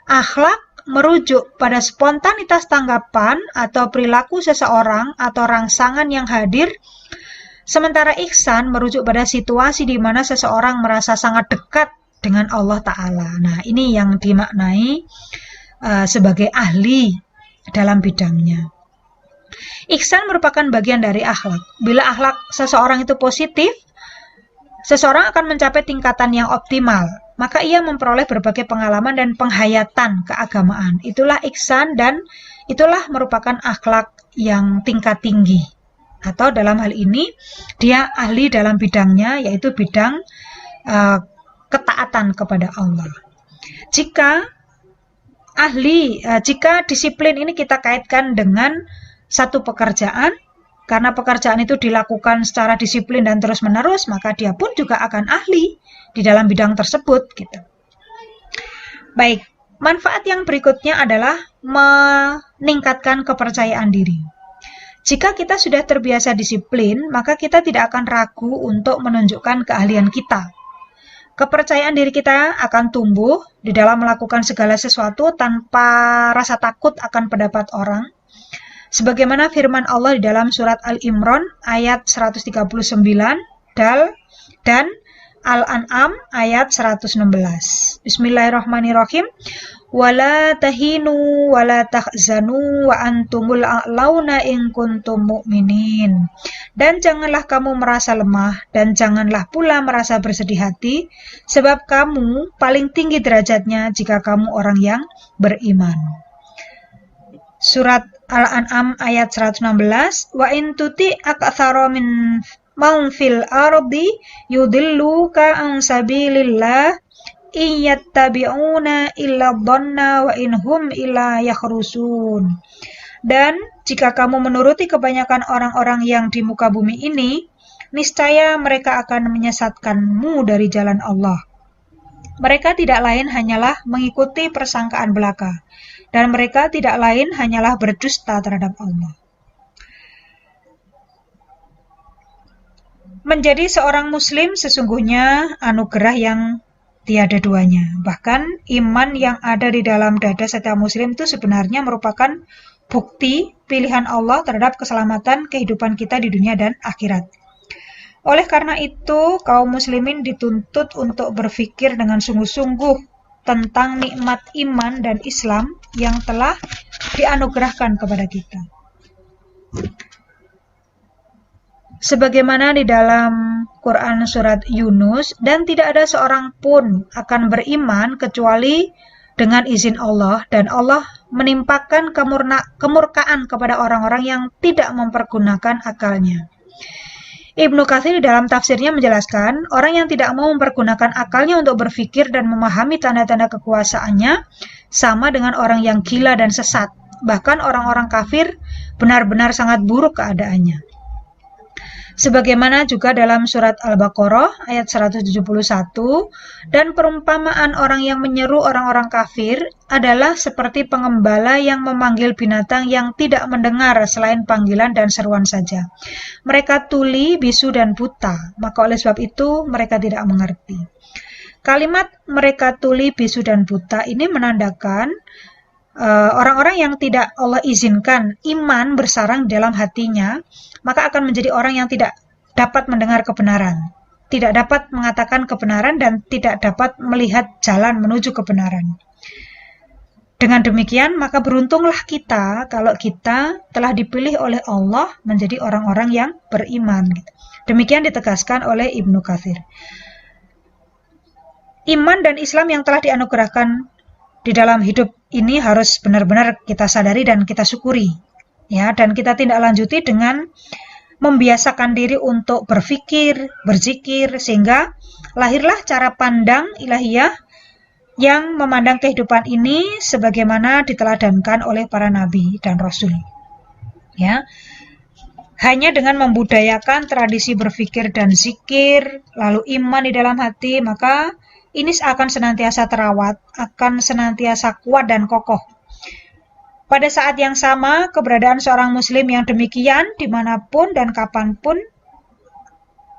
Akhlak merujuk pada spontanitas tanggapan atau perilaku seseorang atau rangsangan yang hadir. Sementara ihsan merujuk pada situasi di mana seseorang merasa sangat dekat dengan Allah Ta'ala. Nah, ini yang dimaknai sebagai ahli dalam bidangnya. Ihsan merupakan bagian dari akhlak. Bila akhlak seseorang itu positif, seseorang akan mencapai tingkatan yang optimal. Maka ia memperoleh berbagai pengalaman dan penghayatan keagamaan. Itulah ihsan dan itulah merupakan akhlak yang tingkat tinggi. Atau dalam hal ini, dia ahli dalam bidangnya, yaitu bidang ketaatan kepada Allah. Jika disiplin ini kita kaitkan dengan satu pekerjaan, karena pekerjaan itu dilakukan secara disiplin dan terus-menerus, maka dia pun juga akan ahli di dalam bidang tersebut. Gitu. Baik, manfaat yang berikutnya adalah meningkatkan kepercayaan diri. Jika kita sudah terbiasa disiplin, maka kita tidak akan ragu untuk menunjukkan keahlian kita. Kepercayaan diri kita akan tumbuh di dalam melakukan segala sesuatu tanpa rasa takut akan pendapat orang. Sebagaimana firman Allah di dalam surat Al-Imran ayat 139 dan Al-An'am ayat 116. Bismillahirrahmanirrahim. Wala tahinu wala tahzanu wa antumul a'launa in kuntum mu'minin. Dan janganlah kamu merasa lemah dan janganlah pula merasa bersedih hati, sebab kamu paling tinggi derajatnya jika kamu orang yang beriman. Surat Al-An'am ayat 116. Wa in tuti aktsara min man fil ardi yudilluka an sabilillah iyattabi'una illa dhanna wa inhum illa yakhrusun. Dan jika kamu menuruti kebanyakan orang-orang yang di muka bumi ini, niscaya mereka akan menyesatkanmu dari jalan Allah. Mereka tidak lain hanyalah mengikuti persangkaan belaka, dan mereka tidak lain hanyalah berdusta terhadap Allah. Menjadi seorang muslim sesungguhnya anugerah yang tiada duanya. Bahkan iman yang ada di dalam dada setiap muslim itu sebenarnya merupakan bukti pilihan Allah terhadap keselamatan kehidupan kita di dunia dan akhirat. Oleh karena itu, kaum muslimin dituntut untuk berpikir dengan sungguh-sungguh tentang nikmat iman dan Islam yang telah dianugerahkan kepada kita. Sebagaimana di dalam Quran surat Yunus, dan tidak ada seorang pun akan beriman kecuali dengan izin Allah, dan Allah menimpakan kemurkaan kepada orang-orang yang tidak mempergunakan akalnya. Ibnu Katsir dalam tafsirnya menjelaskan, orang yang tidak mau mempergunakan akalnya untuk berpikir dan memahami tanda-tanda kekuasaannya sama dengan orang yang gila dan sesat. Bahkan orang-orang kafir benar-benar sangat buruk keadaannya. Sebagaimana juga dalam surat Al-Baqarah ayat 171, dan perumpamaan orang yang menyeru orang-orang kafir adalah seperti pengembala yang memanggil binatang yang tidak mendengar selain panggilan dan seruan saja. Mereka tuli, bisu, dan buta, maka oleh sebab itu mereka tidak mengerti. Kalimat mereka tuli, bisu, dan buta ini menandakan orang-orang yang tidak Allah izinkan iman bersarang dalam hatinya, maka akan menjadi orang yang tidak dapat mendengar kebenaran, tidak dapat mengatakan kebenaran, dan tidak dapat melihat jalan menuju kebenaran. Dengan demikian, maka beruntunglah kita kalau kita telah dipilih oleh Allah menjadi orang-orang yang beriman. Demikian ditegaskan oleh Ibnu Katsir. Iman dan Islam yang telah dianugerahkan di dalam hidup ini harus benar-benar kita sadari dan kita syukuri. Ya, dan kita tindak lanjuti dengan membiasakan diri untuk berpikir, berzikir, sehingga lahirlah cara pandang ilahiyah yang memandang kehidupan ini sebagaimana diteladankan oleh para nabi dan rasul. Ya. Hanya dengan membudayakan tradisi berpikir dan zikir, lalu iman di dalam hati, maka ini akan senantiasa terawat, akan senantiasa kuat dan kokoh. Pada saat yang sama, keberadaan seorang muslim yang demikian, dimanapun dan kapanpun,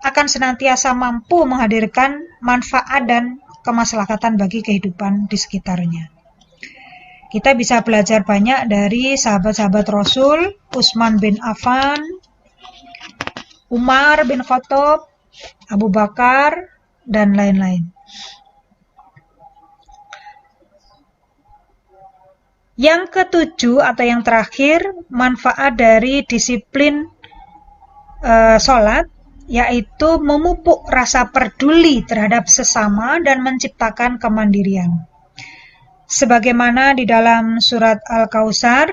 akan senantiasa mampu menghadirkan manfaat dan kemaslahatan bagi kehidupan di sekitarnya. Kita bisa belajar banyak dari sahabat-sahabat Rasul, Utsman bin Affan, Umar bin Khattab, Abu Bakar, dan lain-lain. Yang ketujuh atau yang terakhir, manfaat dari disiplin sholat, yaitu memupuk rasa peduli terhadap sesama dan menciptakan kemandirian. Sebagaimana di dalam surat Al-Kautsar,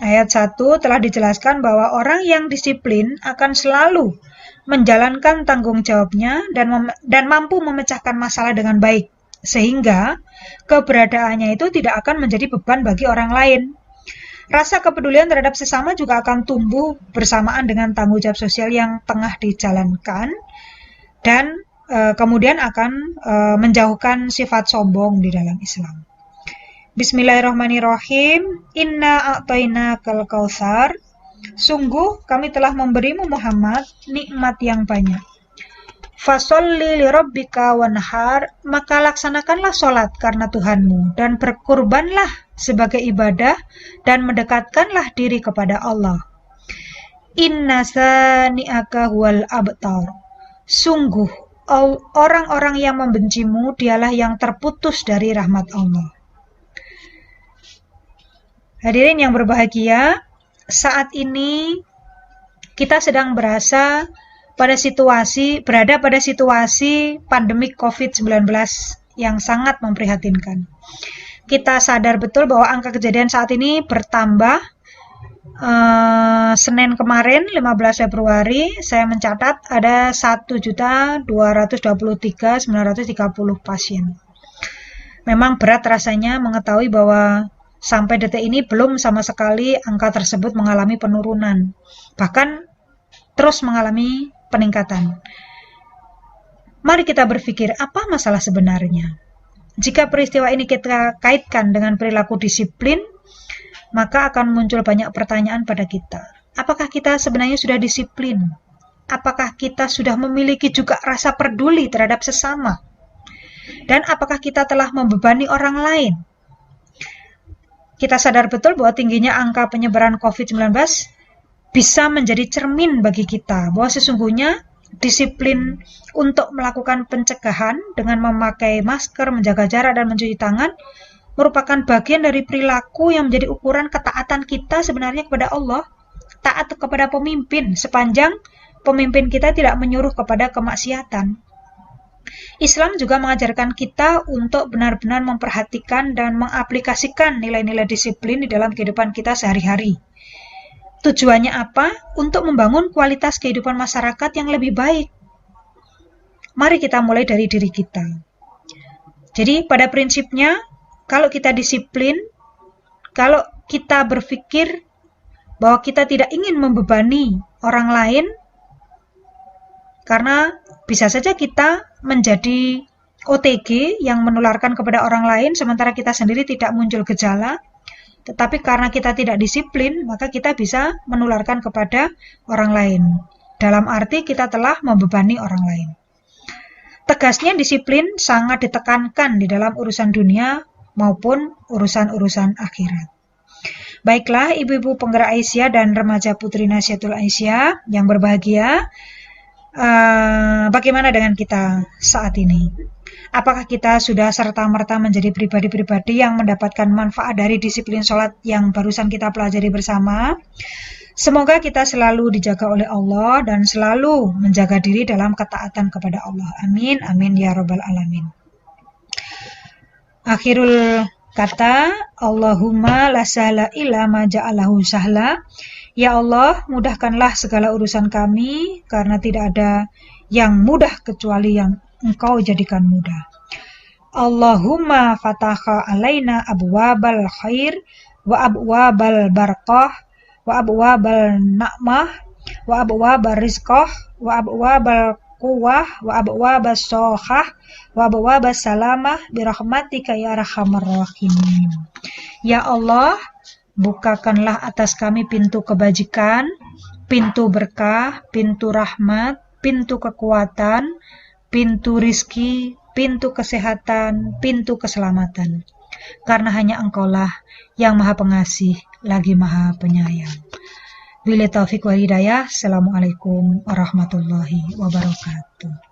ayat 1 telah dijelaskan bahwa orang yang disiplin akan selalu menjalankan tanggung jawabnya dan mampu memecahkan masalah dengan baik, sehingga keberadaannya itu tidak akan menjadi beban bagi orang lain. Rasa kepedulian terhadap sesama juga akan tumbuh bersamaan dengan tanggung jawab sosial yang tengah dijalankan dan kemudian akan menjauhkan sifat sombong di dalam Islam. Bismillahirrahmanirrahim. Inna a'tainakal kautsar. Sungguh kami telah memberimu Muhammad nikmat yang banyak. Fasholli lirabbika wanhar, maka laksanakanlah sholat karena Tuhanmu dan berkurbanlah sebagai ibadah dan mendekatkanlah diri kepada Allah. Inna sani'aka huwal abtar. Sungguh orang-orang yang membencimu dialah yang terputus dari rahmat Allah. Hadirin yang berbahagia, saat ini kita sedang berada pada situasi pandemik COVID-19 yang sangat memprihatinkan. Kita sadar betul bahwa angka kejadian saat ini bertambah. Senin kemarin 15 Februari saya mencatat ada 1.223.930 pasien. Memang berat rasanya mengetahui bahwa sampai detik ini belum sama sekali angka tersebut mengalami penurunan, bahkan terus mengalami peningkatan. Mari kita berpikir, apa masalah sebenarnya? Jika peristiwa ini kita kaitkan dengan perilaku disiplin, maka akan muncul banyak pertanyaan pada kita. Apakah kita sebenarnya sudah disiplin? Apakah kita sudah memiliki juga rasa peduli terhadap sesama? Dan apakah kita telah membebani orang lain? Kita sadar betul bahwa tingginya angka penyebaran COVID-19 bisa menjadi cermin bagi kita bahwa sesungguhnya disiplin untuk melakukan pencegahan dengan memakai masker, menjaga jarak, dan mencuci tangan merupakan bagian dari perilaku yang menjadi ukuran ketaatan kita sebenarnya kepada Allah, taat kepada pemimpin sepanjang pemimpin kita tidak menyuruh kepada kemaksiatan. Islam juga mengajarkan kita untuk benar-benar memperhatikan dan mengaplikasikan nilai-nilai disiplin di dalam kehidupan kita sehari-hari. Tujuannya apa? Untuk membangun kualitas kehidupan masyarakat yang lebih baik. Mari kita mulai dari diri kita. Jadi pada prinsipnya, kalau kita disiplin, kalau kita berpikir bahwa kita tidak ingin membebani orang lain, karena bisa saja kita menjadi OTG yang menularkan kepada orang lain, sementara kita sendiri tidak muncul gejala, tetapi karena kita tidak disiplin, maka kita bisa menularkan kepada orang lain. Dalam arti kita telah membebani orang lain. Tegasnya disiplin sangat ditekankan di dalam urusan dunia maupun urusan-urusan akhirat. Baiklah, ibu-ibu penggerak Aisyah dan remaja putri Nasihatul Aisyah yang berbahagia, bagaimana dengan kita saat ini? Apakah kita sudah serta-merta menjadi pribadi-pribadi yang mendapatkan manfaat dari disiplin sholat yang barusan kita pelajari bersama? Semoga kita selalu dijaga oleh Allah dan selalu menjaga diri dalam ketaatan kepada Allah. Amin, amin ya rabbal alamin. Akhirul kata, Allahumma la sahla illa ma ja'alahu sahla. Ya Allah, mudahkanlah segala urusan kami, karena tidak ada yang mudah kecuali yang Engkau jadikan mudah. Allahumma fataha alaina abwabal khair wa abwabal barakah wa abwabal na'mah wa abwabal rizqah wa abwabal quwwah wa abwabas sohah wa abwabas salamah birahmatika ya arhamar rahimin. Ya Allah, bukakanlah atas kami pintu kebajikan, pintu berkah, pintu rahmat, pintu kekuatan, pintu rizki, pintu kesehatan, pintu keselamatan. Karena hanya Engkaulah yang Maha Pengasih, lagi Maha Penyayang. Billahi taufiq wal hidayah. Assalamualaikum warahmatullahi wabarakatuh.